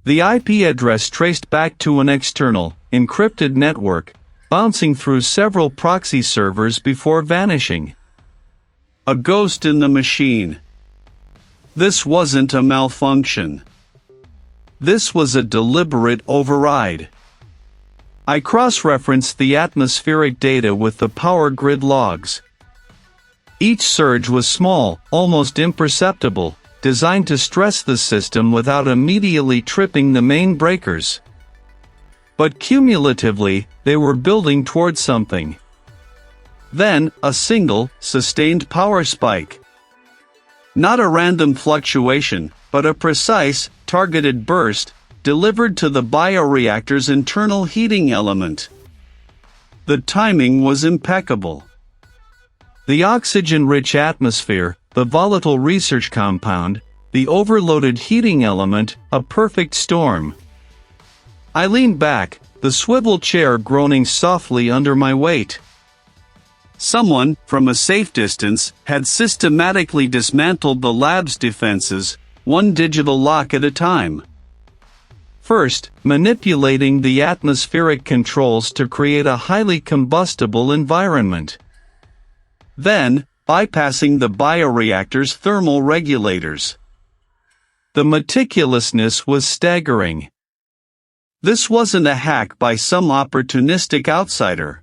The IP address traced back to an external, encrypted network, bouncing through several proxy servers before vanishing. A ghost in the machine. This wasn't a malfunction. This was a deliberate override. I cross-referenced the atmospheric data with the power grid logs. Each surge was small, almost imperceptible, designed to stress the system without immediately tripping the main breakers. But cumulatively, they were building towards something. Then, a single, sustained power spike. Not a random fluctuation, but a precise, targeted burst, delivered to the bioreactor's internal heating element. The timing was impeccable. The oxygen-rich atmosphere, the volatile research compound, the overloaded heating element, a perfect storm. I leaned back, the swivel chair groaning softly under my weight. Someone, from a safe distance, had systematically dismantled the lab's defenses, one digital lock at a time. First, manipulating the atmospheric controls to create a highly combustible environment. Then, bypassing the bioreactor's thermal regulators. The meticulousness was staggering. This wasn't a hack by some opportunistic outsider.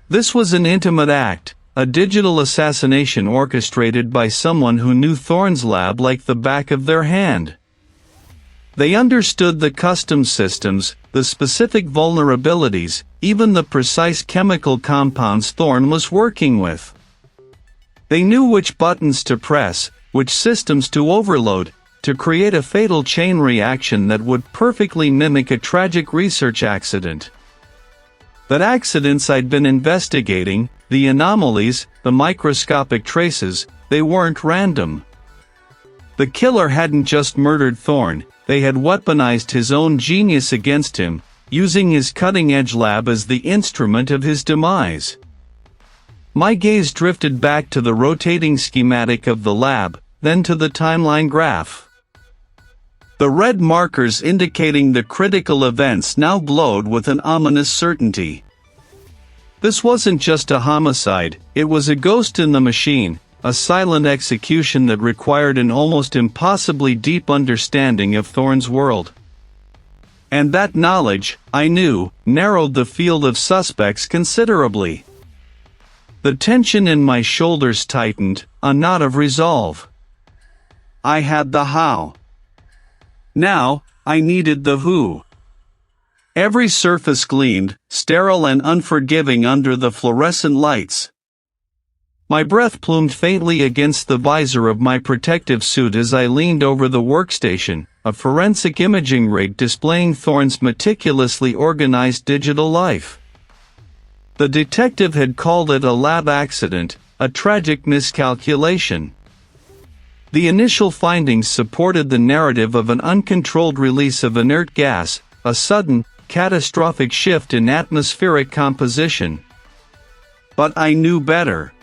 This was an intimate act, a digital assassination orchestrated by someone who knew Thorne's lab like the back of their hand. They understood the custom systems, the specific vulnerabilities, even the precise chemical compounds Thorne was working with. They knew which buttons to press, which systems to overload, to create a fatal chain reaction that would perfectly mimic a tragic research accident. But accidents I'd been investigating, the anomalies, the microscopic traces, they weren't random. The killer hadn't just murdered Thorne, they had weaponized his own genius against him, using his cutting-edge lab as the instrument of his demise. My gaze drifted back to the rotating schematic of the lab, then to the timeline graph. The red markers indicating the critical events now glowed with an ominous certainty. This wasn't just a homicide, it was a ghost in the machine, a silent execution that required an almost impossibly deep understanding of Thorne's world. And that knowledge, I knew, narrowed the field of suspects considerably. The tension in my shoulders tightened, a knot of resolve. I had the how. Now, I needed the who. Every surface gleamed, sterile and unforgiving under the fluorescent lights. My breath plumed faintly against the visor of my protective suit as I leaned over the workstation, a forensic imaging rig displaying Thorne's meticulously organized digital life. The detective had called it a lab accident, a tragic miscalculation. The initial findings supported the narrative of an uncontrolled release of inert gas, a sudden, catastrophic shift in atmospheric composition. But I knew better.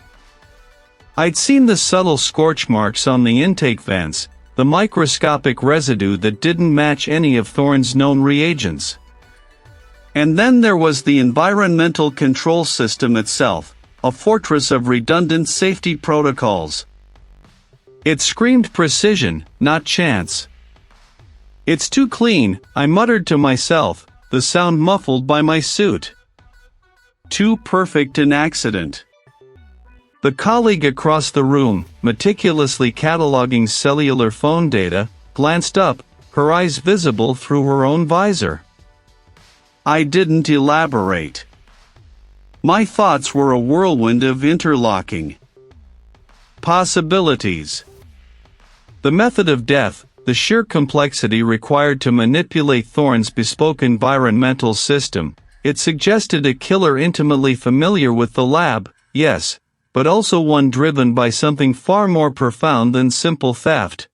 I'd seen the subtle scorch marks on the intake vents, the microscopic residue that didn't match any of Thorne's known reagents. And then there was the environmental control system itself, a fortress of redundant safety protocols. It screamed precision, not chance. "It's too clean," I muttered to myself, the sound muffled by my suit. Too perfect an accident. The colleague across the room, meticulously cataloging cellular phone data, glanced up, her eyes visible through her own visor. I didn't elaborate. My thoughts were a whirlwind of interlocking possibilities. The method of death, the sheer complexity required to manipulate Thorne's bespoke environmental system, it suggested a killer intimately familiar with the lab, yes, but also one driven by something far more profound than simple theft.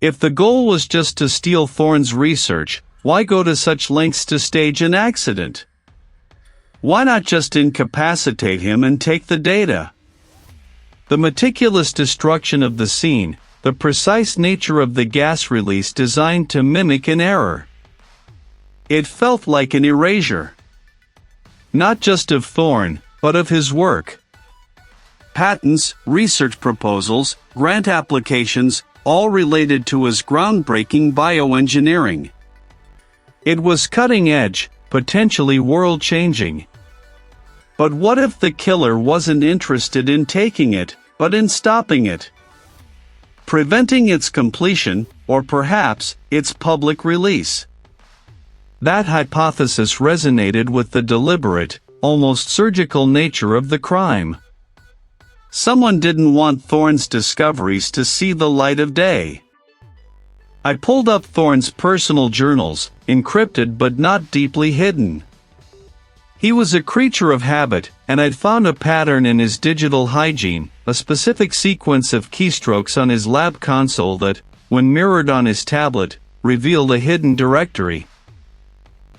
If the goal was just to steal Thorne's research, why go to such lengths to stage an accident? Why not just incapacitate him and take the data? The meticulous destruction of the scene, the precise nature of the gas release designed to mimic an error. It felt like an erasure. Not just of Thorne, but of his work. Patents, research proposals, grant applications, all related to his groundbreaking bioengineering. It was cutting edge, potentially world-changing. But what if the killer wasn't interested in taking it, but in stopping it? Preventing its completion, or perhaps, its public release. That hypothesis resonated with the deliberate, almost surgical nature of the crime. Someone didn't want Thorne's discoveries to see the light of day. I pulled up Thorne's personal journals, encrypted but not deeply hidden. He was a creature of habit, and I'd found a pattern in his digital hygiene, a specific sequence of keystrokes on his lab console that, when mirrored on his tablet, revealed a hidden directory.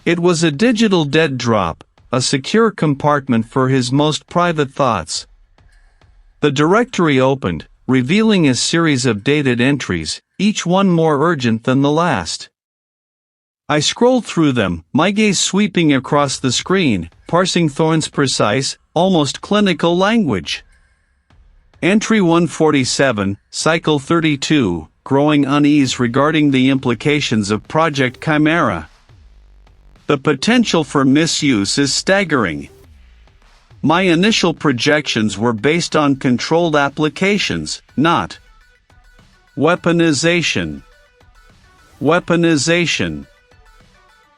It was a digital dead drop, a secure compartment for his most private thoughts. The directory opened, revealing a series of dated entries, each one more urgent than the last. I scrolled through them, my gaze sweeping across the screen, parsing Thorne's precise, almost clinical language. Entry 147, Cycle 32, growing unease regarding the implications of Project Chimera. The potential for misuse is staggering. My initial projections were based on controlled applications, not weaponization. Weaponization.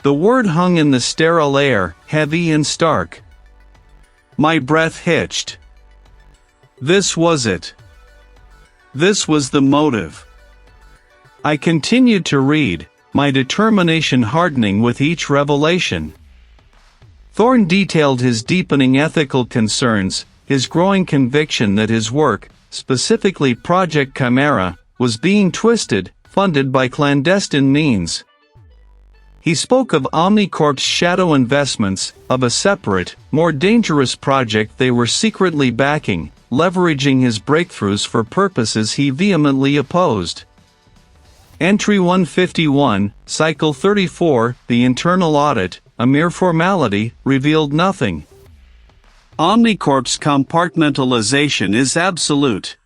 The word hung in the sterile air, heavy and stark. My breath hitched. This was it. This was the motive. I continued to read, my determination hardening with each revelation. Thorne detailed his deepening ethical concerns, his growing conviction that his work, specifically Project Chimera, was being twisted, funded by clandestine means. He spoke of Omnicorp's shadow investments, of a separate, more dangerous project they were secretly backing, leveraging his breakthroughs for purposes he vehemently opposed. Entry 151, Cycle 34, the internal audit, a mere formality, revealed nothing. Omnicorp's compartmentalization is absolute.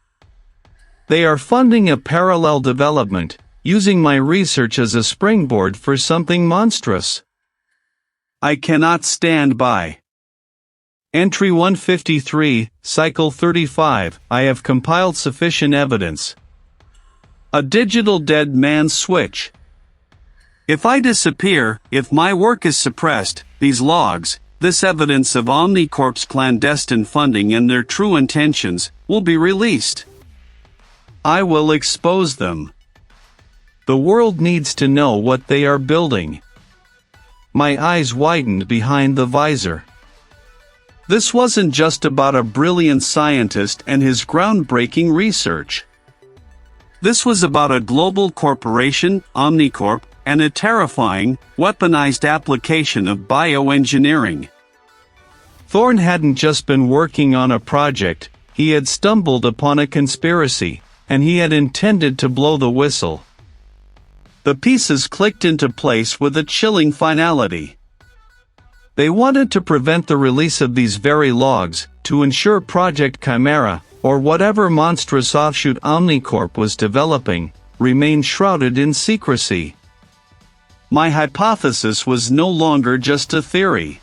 They are funding a parallel development, using my research as a springboard for something monstrous. I cannot stand by. Entry 153, Cycle 35, I have compiled sufficient evidence. A digital dead man switch. If I disappear, if my work is suppressed, these logs, this evidence of Omnicorp's clandestine funding and their true intentions, will be released. I will expose them. The world needs to know what they are building. My eyes widened behind the visor. This wasn't just about a brilliant scientist and his groundbreaking research. This was about a global corporation, Omnicorp, and a terrifying, weaponized application of bioengineering. Thorne hadn't just been working on a project, he had stumbled upon a conspiracy, and he had intended to blow the whistle. The pieces clicked into place with a chilling finality. They wanted to prevent the release of these very logs, to ensure Project Chimera, or whatever monstrous offshoot Omnicorp was developing, remained shrouded in secrecy. my hypothesis was no longer just a theory.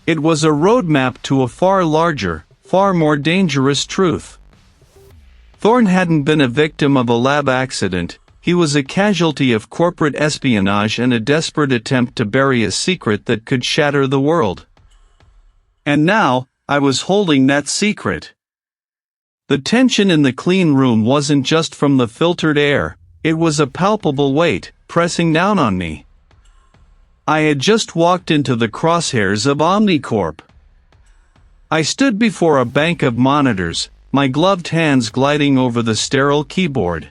It was a roadmap to a far larger, far more dangerous truth. Thorne hadn't been a victim of a lab accident, he was a casualty of corporate espionage and a desperate attempt to bury a secret that could shatter the world. And now, I was holding that secret. The tension in the clean room wasn't just from the filtered air, it was a palpable weight, pressing down on me. I had just walked into the crosshairs of Omnicorp. I stood before a bank of monitors, my gloved hands gliding over the sterile keyboard.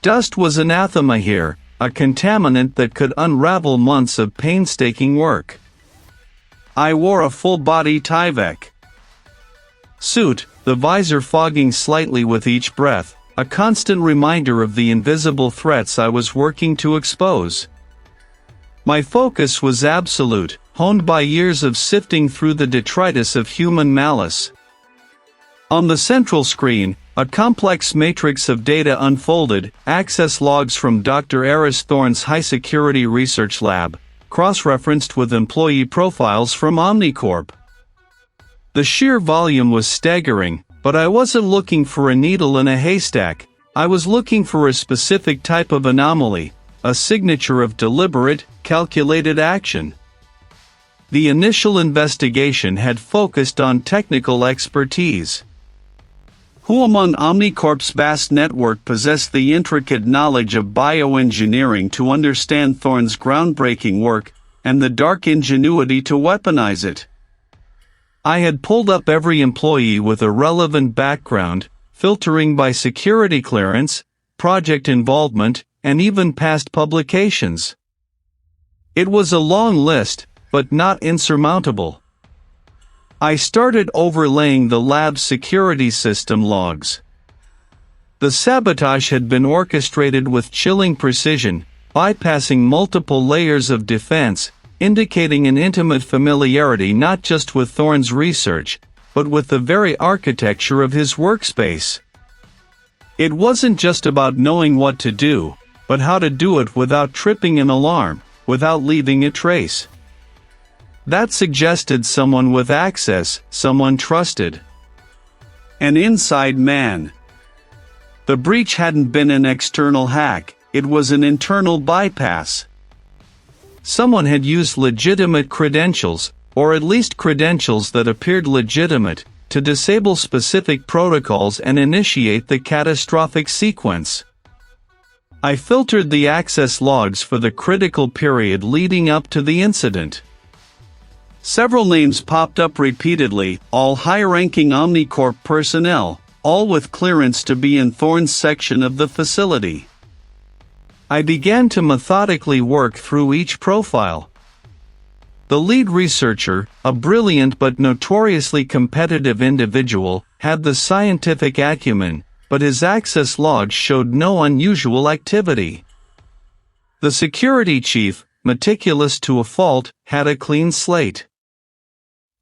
Dust was anathema here, a contaminant that could unravel months of painstaking work. I wore a full-body Tyvek suit, the visor fogging slightly with each breath, a constant reminder of the invisible threats I was working to expose. My focus was absolute, honed by years of sifting through the detritus of human malice. On the central screen, a complex matrix of data unfolded, access logs from Dr. Aris Thorne's high-security research lab, cross-referenced with employee profiles from Omnicorp. The sheer volume was staggering, but I wasn't looking for a needle in a haystack, I was looking for a specific type of anomaly, a signature of deliberate, calculated action. The initial investigation had focused on technical expertise. Who among Omnicorp's vast network possessed the intricate knowledge of bioengineering to understand Thorne's groundbreaking work, and the dark ingenuity to weaponize it? I had pulled up every employee with a relevant background, filtering by security clearance, project involvement, and even past publications. It was a long list, but not insurmountable. I started overlaying the lab's security system logs. The sabotage had been orchestrated with chilling precision, bypassing multiple layers of defense, indicating an intimate familiarity not just with Thorne's research, but with the very architecture of his workspace. It wasn't just about knowing what to do, but how to do it without tripping an alarm, without leaving a trace. That suggested someone with access, someone trusted. An inside man. The breach hadn't been an external hack, it was an internal bypass. Someone had used legitimate credentials, or at least credentials that appeared legitimate, to disable specific protocols and initiate the catastrophic sequence. I filtered the access logs for the critical period leading up to the incident. Several names popped up repeatedly, all high-ranking Omnicorp personnel, all with clearance to be in Thorne's section of the facility. I began to methodically work through each profile. The lead researcher, a brilliant but notoriously competitive individual, had the scientific acumen, but his access logs showed no unusual activity. The security chief, meticulous to a fault, had a clean slate.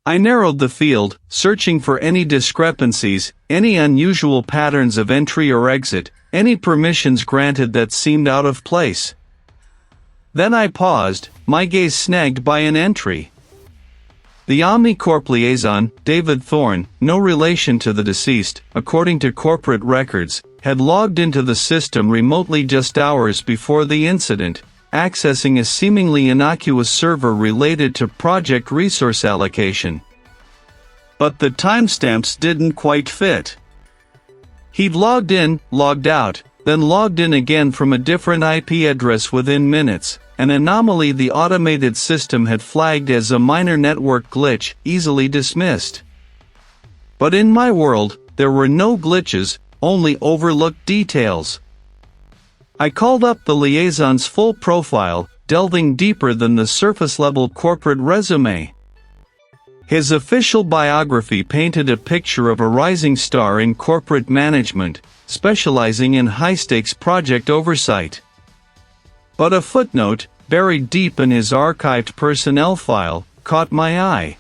I narrowed the field, searching for any discrepancies, any unusual patterns of entry or exit, any permissions granted that seemed out of place. Then I paused, my gaze snagged by an entry. The Omnicorp liaison, David Thorne, no relation to the deceased, according to corporate records, had logged into the system remotely just hours before the incident, accessing a seemingly innocuous server related to project resource allocation. But the timestamps didn't quite fit. He'd logged in, logged out, then logged in again from a different IP address within minutes, an anomaly the automated system had flagged as a minor network glitch, easily dismissed. But in my world, there were no glitches, only overlooked details. I called up the liaison's full profile, delving deeper than the surface-level corporate resume. His official biography painted a picture of a rising star in corporate management, specializing in high-stakes project oversight. But a footnote, buried deep in his archived personnel file, caught my eye.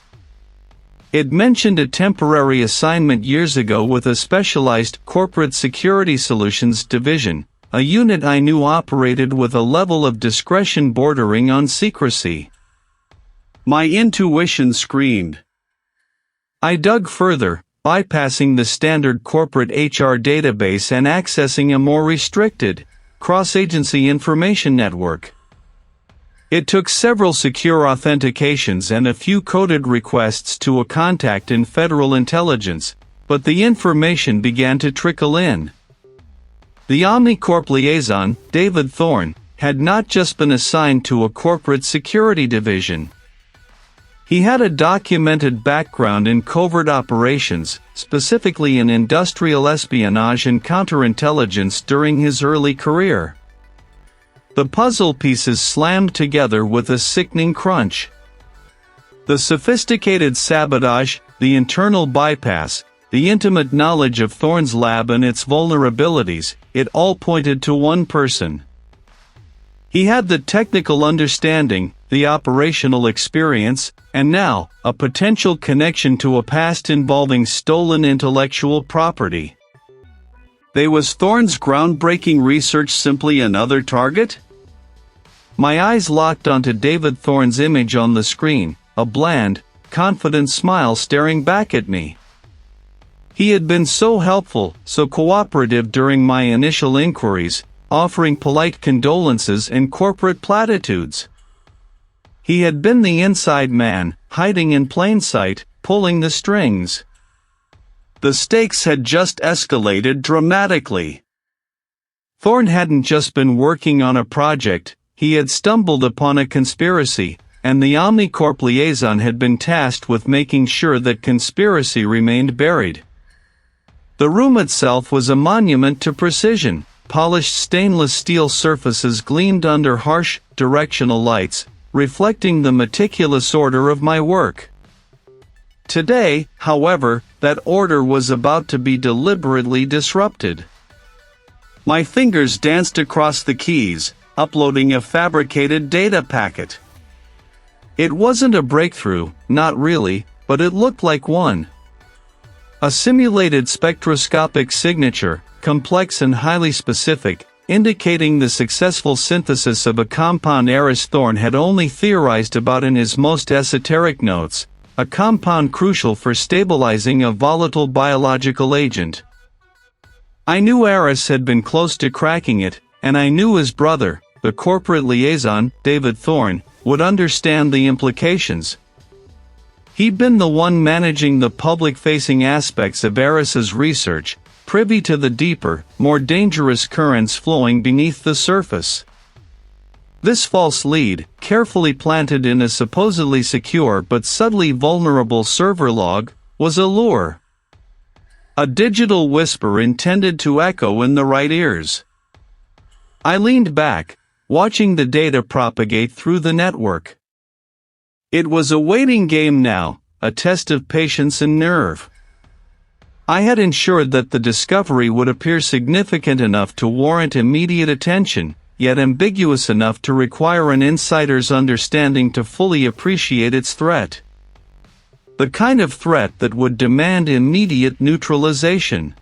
It mentioned a temporary assignment years ago with a specialized corporate security solutions division, a unit I knew operated with a level of discretion bordering on secrecy. My intuition screamed. I dug further, bypassing the standard corporate HR database and accessing a more restricted, cross-agency information network. It took several secure authentications and a few coded requests to a contact in federal intelligence, but the information began to trickle in. The Omnicorp liaison, David Thorne, had not just been assigned to a corporate security division. He had a documented background in covert operations, specifically in industrial espionage and counterintelligence during his early career. The puzzle pieces slammed together with a sickening crunch. The sophisticated sabotage, the internal bypass, the intimate knowledge of Thorne's lab and its vulnerabilities, it all pointed to one person. He had the technical understanding, the operational experience, and now, a potential connection to a past involving stolen intellectual property. Was Thorne's groundbreaking research simply another target? My eyes locked onto David Thorne's image on the screen, a bland, confident smile staring back at me. He had been so helpful, so cooperative during my initial inquiries, offering polite condolences and corporate platitudes. He had been the inside man, hiding in plain sight, pulling the strings. The stakes had just escalated dramatically. Thorne hadn't just been working on a project, he had stumbled upon a conspiracy, and the Omnicorp liaison had been tasked with making sure that conspiracy remained buried. The room itself was a monument to precision. Polished stainless steel surfaces gleamed under harsh, directional lights, reflecting the meticulous order of my work. Today, however, that order was about to be deliberately disrupted. My fingers danced across the keys, uploading a fabricated data packet. It wasn't a breakthrough, not really, but it looked like one. A simulated spectroscopic signature, complex and highly specific, indicating the successful synthesis of a compound Aris Thorne had only theorized about in his most esoteric notes, a compound crucial for stabilizing a volatile biological agent. I knew Aris had been close to cracking it, and I knew his brother, the corporate liaison, David Thorne, would understand the implications. He'd been the one managing the public-facing aspects of Aris's research, privy to the deeper, more dangerous currents flowing beneath the surface. This false lead, carefully planted in a supposedly secure but subtly vulnerable server log, was a lure. A digital whisper intended to echo in the right ears. I leaned back, watching the data propagate through the network. It was a waiting game now, a test of patience and nerve. I had ensured that the discovery would appear significant enough to warrant immediate attention, yet ambiguous enough to require an insider's understanding to fully appreciate its threat. The kind of threat that would demand immediate neutralization.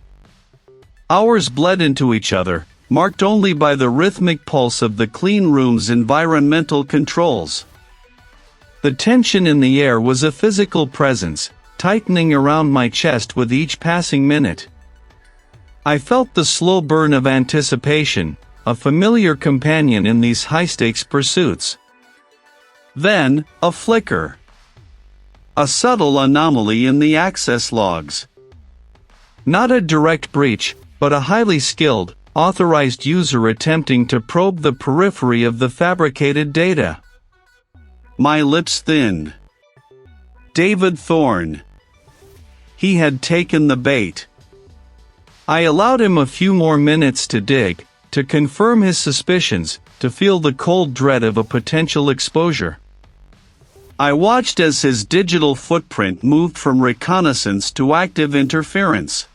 Hours bled into each other, marked only by the rhythmic pulse of the clean room's environmental controls. The tension in the air was a physical presence, tightening around my chest with each passing minute. I felt the slow burn of anticipation, a familiar companion in these high-stakes pursuits. Then, a flicker. A subtle anomaly in the access logs. Not a direct breach, but a highly skilled, authorized user attempting to probe the periphery of the fabricated data. My lips thinned. David Thorne. He had taken the bait. I allowed him a few more minutes to dig, to confirm his suspicions, to feel the cold dread of a potential exposure. I watched as his digital footprint moved from reconnaissance to active interference.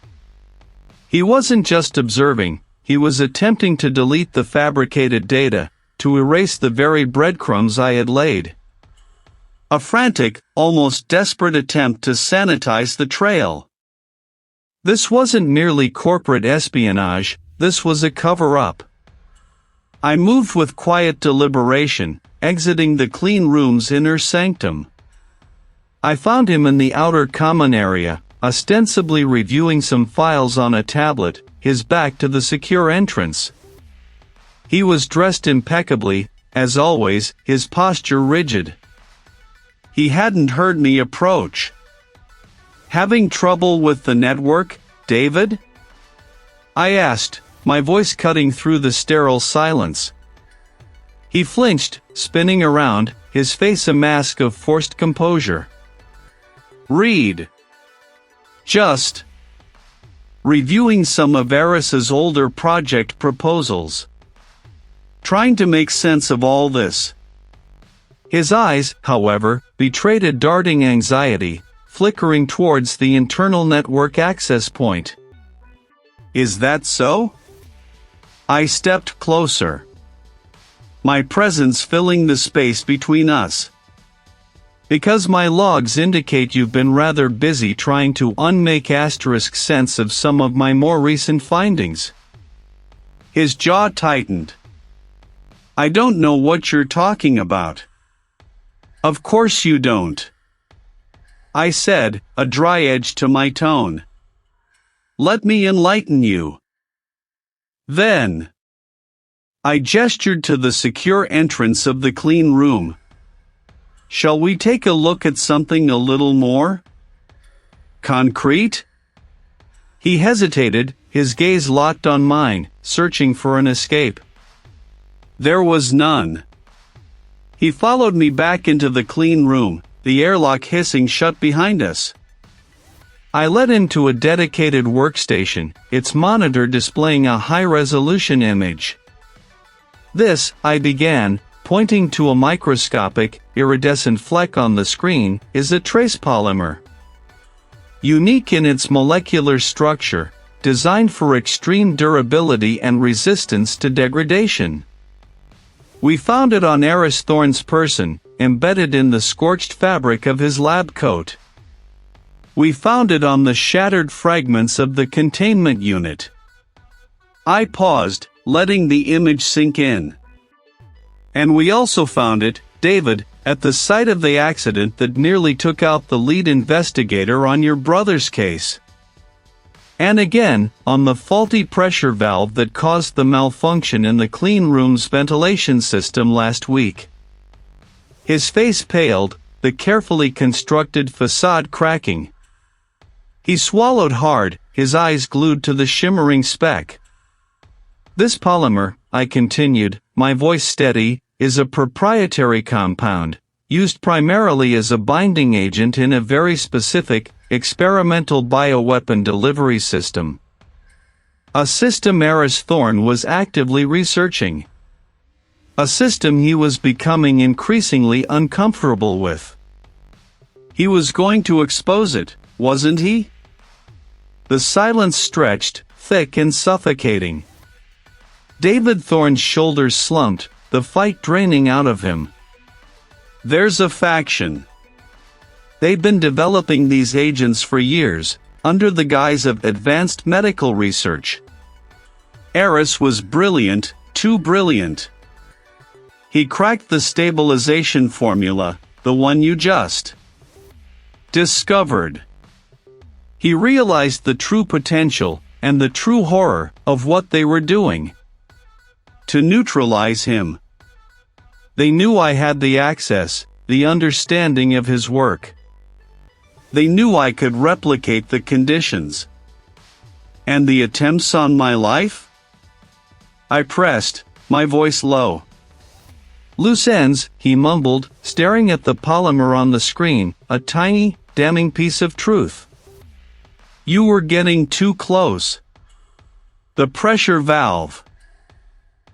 He wasn't just observing, he was attempting to delete the fabricated data, to erase the very breadcrumbs I had laid. A frantic, almost desperate attempt to sanitize the trail. This wasn't merely corporate espionage, this was a cover-up. I moved with quiet deliberation, exiting the clean room's inner sanctum. I found him in the outer common area, ostensibly reviewing some files on a tablet, his back to the secure entrance. He was dressed impeccably, as always, his posture rigid. He hadn't heard me approach. "Having trouble with the network, David?" I asked, my voice cutting through the sterile silence. He flinched, spinning around, his face a mask of forced composure. "Read. Just reviewing some of Aris's older project proposals. Trying to make sense of all this." His eyes, however, betrayed a darting anxiety, flickering towards the internal network access point. "Is that so?" I stepped closer, my presence filling the space between us. "Because my logs indicate you've been rather busy trying to unmake asterisk sense of some of my more recent findings." His jaw tightened. "I don't know what you're talking about." "Of course you don't," I said, a dry edge to my tone. "Let me enlighten you." Then I gestured to the secure entrance of the clean room. "Shall we take a look at something a little more concrete?" He hesitated, his gaze locked on mine, searching for an escape. There was none. He followed me back into the clean room, the airlock hissing shut behind us. I led him to a dedicated workstation, its monitor displaying a high-resolution image. "This," I began, pointing to a microscopic, iridescent fleck on the screen, "is a trace polymer. Unique in its molecular structure, designed for extreme durability and resistance to degradation. We found it on Aris Thorne's person, embedded in the scorched fabric of his lab coat. We found it on the shattered fragments of the containment unit." I paused, letting the image sink in. "And we also found it, David, at the site of the accident that nearly took out the lead investigator on your brother's case. And again, on the faulty pressure valve that caused the malfunction in the clean room's ventilation system last week." His face paled, the carefully constructed facade cracking. He swallowed hard, his eyes glued to the shimmering speck. "This polymer," I continued, my voice steady, "is a proprietary compound, used primarily as a binding agent in a very specific, experimental bioweapon delivery system. A system Aris Thorne was actively researching. A system he was becoming increasingly uncomfortable with. He was going to expose it, wasn't he?" The silence stretched, thick and suffocating. David Thorne's shoulders slumped, the fight draining out of him. "There's a faction. They've been developing these agents for years, under the guise of advanced medical research. Aris was brilliant, too brilliant. He cracked the stabilization formula, the one you just discovered. He realized the true potential, and the true horror, of what they were doing. To neutralize him. They knew I had the access, the understanding of his work. They knew I could replicate the conditions. And the attempts on my life?" I pressed, my voice low. "Loose ends," he mumbled, staring at the polymer on the screen, "a tiny, damning piece of truth. You were getting too close. The pressure valve."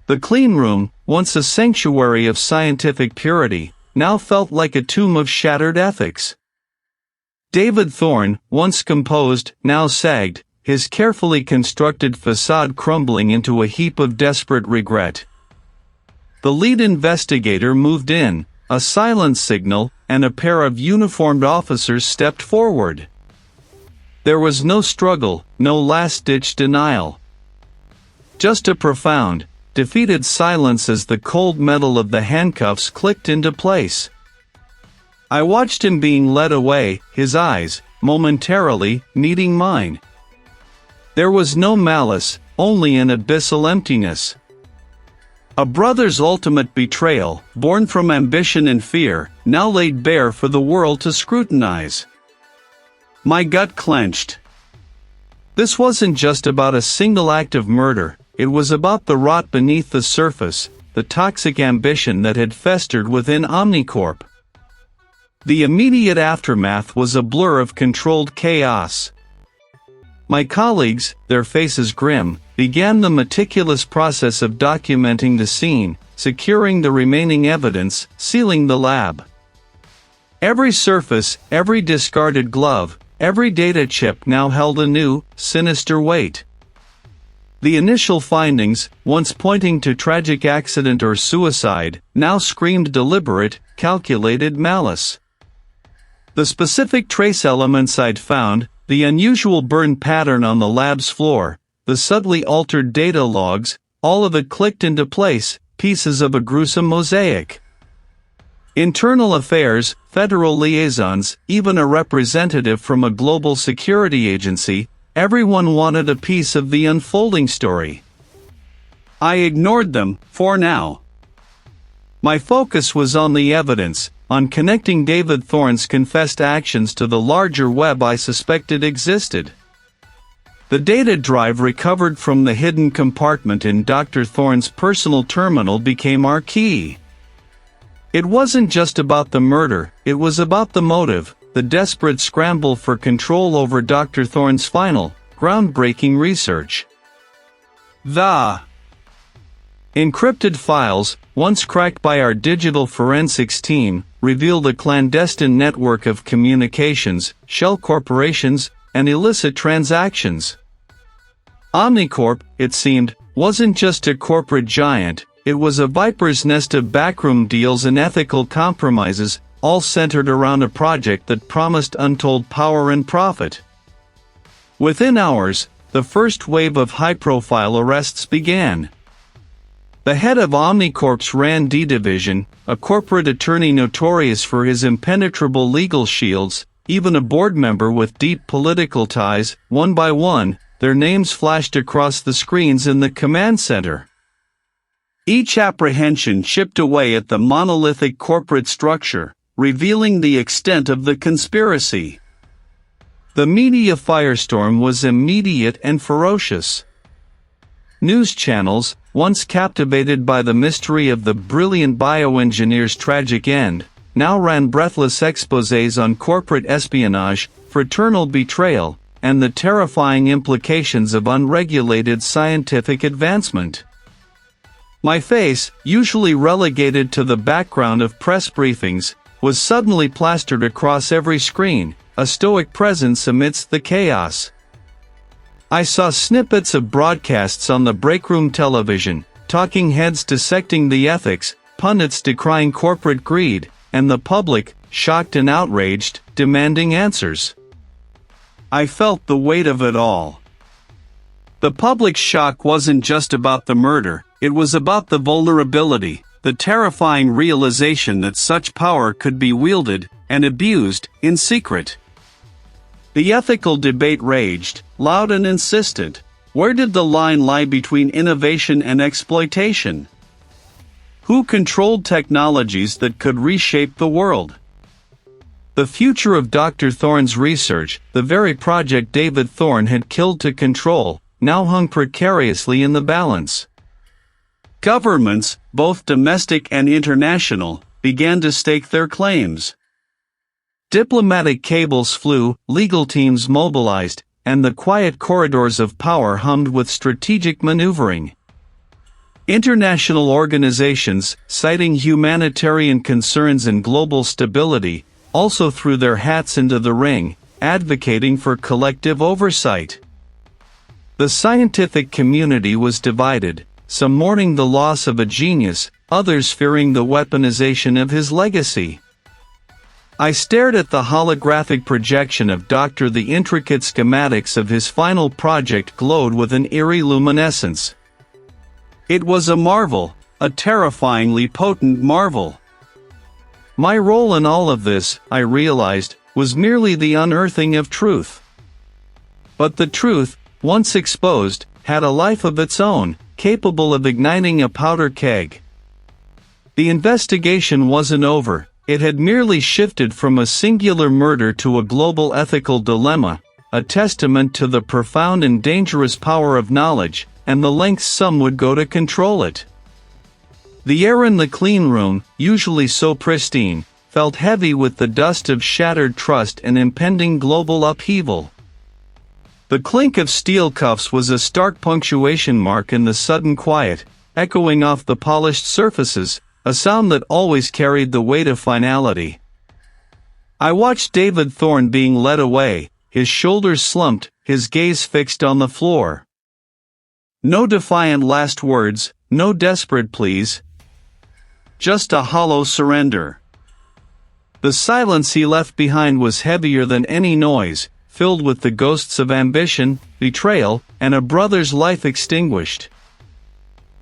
The clean room, once a sanctuary of scientific purity, now felt like a tomb of shattered ethics. David Thorne, once composed, now sagged, his carefully constructed facade crumbling into a heap of desperate regret. The lead investigator moved in, a silence signal, and a pair of uniformed officers stepped forward. There was no struggle, no last-ditch denial. Just a profound, defeated silence as the cold metal of the handcuffs clicked into place. I watched him being led away, his eyes, momentarily, meeting mine. There was no malice, only an abyssal emptiness. A brother's ultimate betrayal, born from ambition and fear, now laid bare for the world to scrutinize. My gut clenched. This wasn't just about a single act of murder, it was about the rot beneath the surface, the toxic ambition that had festered within Omnicorp. The immediate aftermath was a blur of controlled chaos. My colleagues, their faces grim, began the meticulous process of documenting the scene, securing the remaining evidence, sealing the lab. Every surface, every discarded glove, every data chip now held a new, sinister weight. The initial findings, once pointing to tragic accident or suicide, now screamed deliberate, calculated malice. The specific trace elements I'd found, the unusual burn pattern on the lab's floor, the subtly altered data logs, all of it clicked into place, pieces of a gruesome mosaic. Internal affairs, federal liaisons, even a representative from a global security agency, everyone wanted a piece of the unfolding story. I ignored them, for now. My focus was on the evidence, on connecting David Thorne's confessed actions to the larger web I suspected existed. The data drive recovered from the hidden compartment in Dr. Thorne's personal terminal became our key. It wasn't just about the murder, it was about the motive, the desperate scramble for control over Dr. Thorne's final, groundbreaking research. The encrypted files, once cracked by our digital forensics team, revealed a clandestine network of communications, shell corporations, and illicit transactions. Omnicorp, it seemed, wasn't just a corporate giant, it was a viper's nest of backroom deals and ethical compromises, all centered around a project that promised untold power and profit. Within hours, the first wave of high-profile arrests began. The head of Omnicorp's R&D division, a corporate attorney notorious for his impenetrable legal shields, even a board member with deep political ties, one by one, their names flashed across the screens in the command center. Each apprehension chipped away at the monolithic corporate structure, revealing the extent of the conspiracy. The media firestorm was immediate and ferocious. News channels, once captivated by the mystery of the brilliant bioengineer's tragic end, now ran breathless exposés on corporate espionage, fraternal betrayal, and the terrifying implications of unregulated scientific advancement. My face, usually relegated to the background of press briefings, was suddenly plastered across every screen, a stoic presence amidst the chaos. I saw snippets of broadcasts on the breakroom television, talking heads dissecting the ethics, pundits decrying corporate greed, and the public, shocked and outraged, demanding answers. I felt the weight of it all. The public's shock wasn't just about the murder, it was about the vulnerability, the terrifying realization that such power could be wielded, and abused, in secret. The ethical debate raged, loud and insistent. Where did the line lie between innovation and exploitation? Who controlled technologies that could reshape the world? The future of Dr. Thorne's research, the very project David Thorne had killed to control, now hung precariously in the balance. Governments, both domestic and international, began to stake their claims. Diplomatic cables flew, legal teams mobilized, and the quiet corridors of power hummed with strategic maneuvering. International organizations, citing humanitarian concerns and global stability, also threw their hats into the ring, advocating for collective oversight. The scientific community was divided, some mourning the loss of a genius, others fearing the weaponization of his legacy. I stared at the holographic projection of Dr. The intricate schematics of his final project glowed with an eerie luminescence. It was a marvel, a terrifyingly potent marvel. My role in all of this, I realized, was merely the unearthing of truth. But the truth, once exposed, had a life of its own, capable of igniting a powder keg. The investigation wasn't over, it had merely shifted from a singular murder to a global ethical dilemma, a testament to the profound and dangerous power of knowledge, and the lengths some would go to control it. The air in the clean room, usually so pristine, felt heavy with the dust of shattered trust and impending global upheaval. The clink of steel cuffs was a stark punctuation mark in the sudden quiet, echoing off the polished surfaces, a sound that always carried the weight of finality. I watched David Thorne being led away, his shoulders slumped, his gaze fixed on the floor. No defiant last words, no desperate pleas. Just a hollow surrender. The silence he left behind was heavier than any noise, filled with the ghosts of ambition, betrayal, and a brother's life extinguished.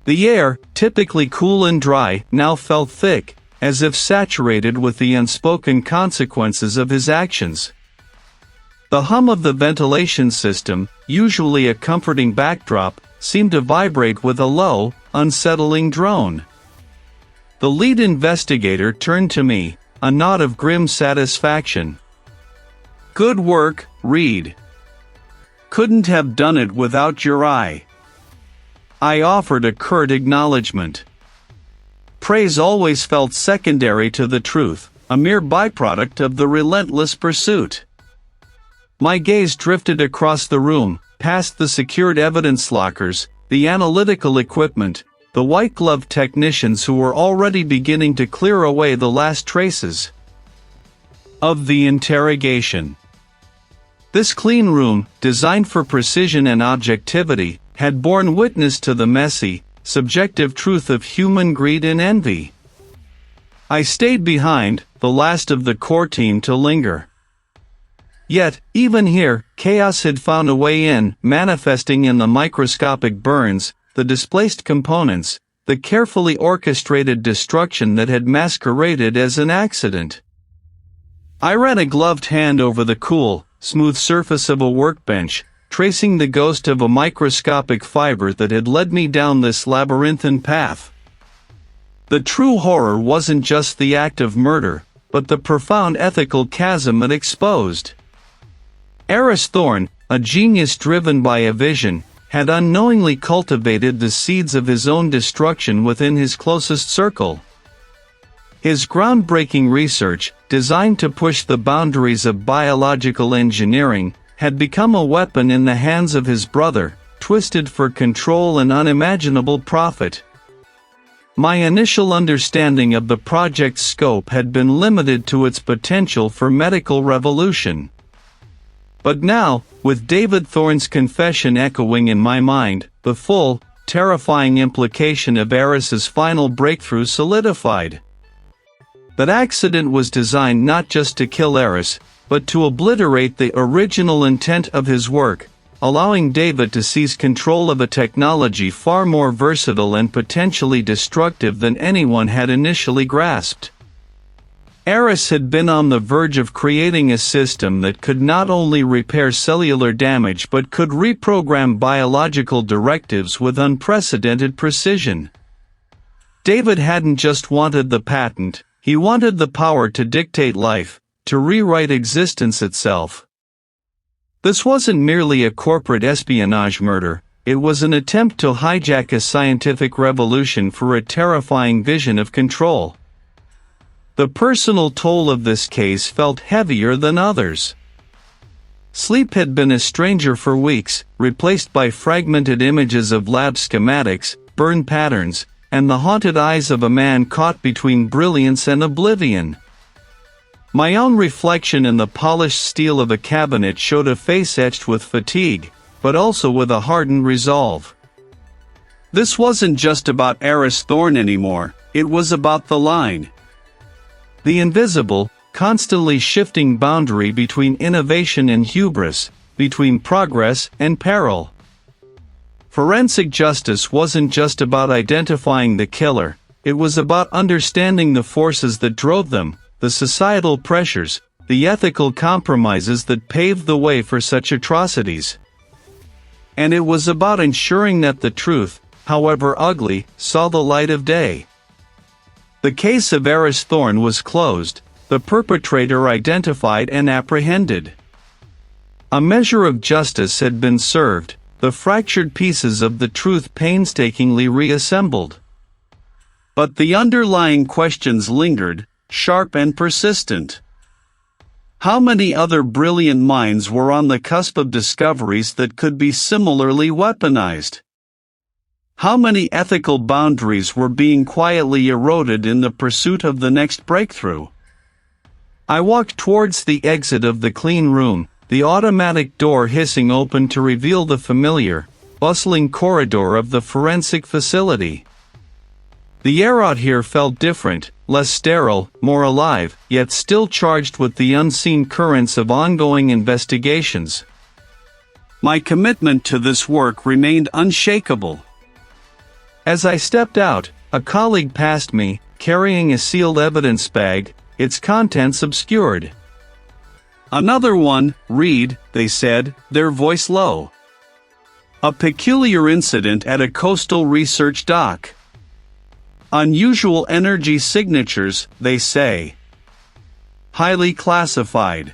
The air, typically cool and dry, now felt thick, as if saturated with the unspoken consequences of his actions. The hum of the ventilation system, usually a comforting backdrop, seemed to vibrate with a low, unsettling drone. The lead investigator turned to me, a nod of grim satisfaction. "Good work, Reed. Couldn't have done it without your eye." I offered a curt acknowledgement. Praise always felt secondary to the truth, a mere byproduct of the relentless pursuit. My gaze drifted across the room, past the secured evidence lockers, the analytical equipment, the white-gloved technicians who were already beginning to clear away the last traces of the interrogation. This clean room, designed for precision and objectivity, had borne witness to the messy, subjective truth of human greed and envy. I stayed behind, the last of the core team to linger. Yet, even here, chaos had found a way in, manifesting in the microscopic burns, the displaced components, the carefully orchestrated destruction that had masqueraded as an accident. I ran a gloved hand over the cool, smooth surface of a workbench, tracing the ghost of a microscopic fiber that had led me down this labyrinthine path. The true horror wasn't just the act of murder, but the profound ethical chasm it exposed. Aris Thorne, a genius driven by a vision, had unknowingly cultivated the seeds of his own destruction within his closest circle. His groundbreaking research, designed to push the boundaries of biological engineering, had become a weapon in the hands of his brother, twisted for control and unimaginable profit. My initial understanding of the project's scope had been limited to its potential for medical revolution. But now, with David Thorne's confession echoing in my mind, the full, terrifying implication of Aris's final breakthrough solidified. That accident was designed not just to kill Aris, but to obliterate the original intent of his work, allowing David to seize control of a technology far more versatile and potentially destructive than anyone had initially grasped. Aris had been on the verge of creating a system that could not only repair cellular damage but could reprogram biological directives with unprecedented precision. David hadn't just wanted the patent, he wanted the power to dictate life, to rewrite existence itself. This wasn't merely a corporate espionage murder, it was an attempt to hijack a scientific revolution for a terrifying vision of control. The personal toll of this case felt heavier than others. Sleep had been a stranger for weeks, replaced by fragmented images of lab schematics, burn patterns, and the haunted eyes of a man caught between brilliance and oblivion. My own reflection in the polished steel of a cabinet showed a face etched with fatigue, but also with a hardened resolve. This wasn't just about Aris Thorne anymore, it was about the line. The invisible, constantly shifting boundary between innovation and hubris, between progress and peril. Forensic justice wasn't just about identifying the killer, it was about understanding the forces that drove them, the societal pressures, the ethical compromises that paved the way for such atrocities. And it was about ensuring that the truth, however ugly, saw the light of day. The case of Aris Thorne was closed, the perpetrator identified and apprehended. A measure of justice had been served, the fractured pieces of the truth painstakingly reassembled. But the underlying questions lingered, sharp and persistent. How many other brilliant minds were on the cusp of discoveries that could be similarly weaponized? How many ethical boundaries were being quietly eroded in the pursuit of the next breakthrough? I walked towards the exit of the clean room, the automatic door hissing open to reveal the familiar, bustling corridor of the forensic facility. The air out here felt different, less sterile, more alive, yet still charged with the unseen currents of ongoing investigations. My commitment to this work remained unshakable. As I stepped out, a colleague passed me, carrying a sealed evidence bag, its contents obscured. "Another one, read," they said, their voice low. "A peculiar incident at a coastal research dock. Unusual energy signatures, they say. Highly classified."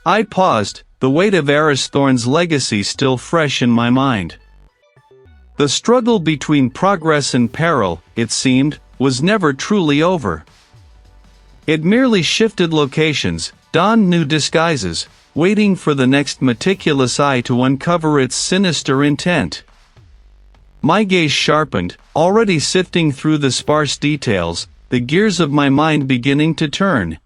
I paused, the weight of Aris Thorne's legacy still fresh in my mind. The struggle between progress and peril, it seemed, was never truly over. It merely shifted locations, donned new disguises, waiting for the next meticulous eye to uncover its sinister intent. My gaze sharpened, already sifting through the sparse details, the gears of my mind beginning to turn.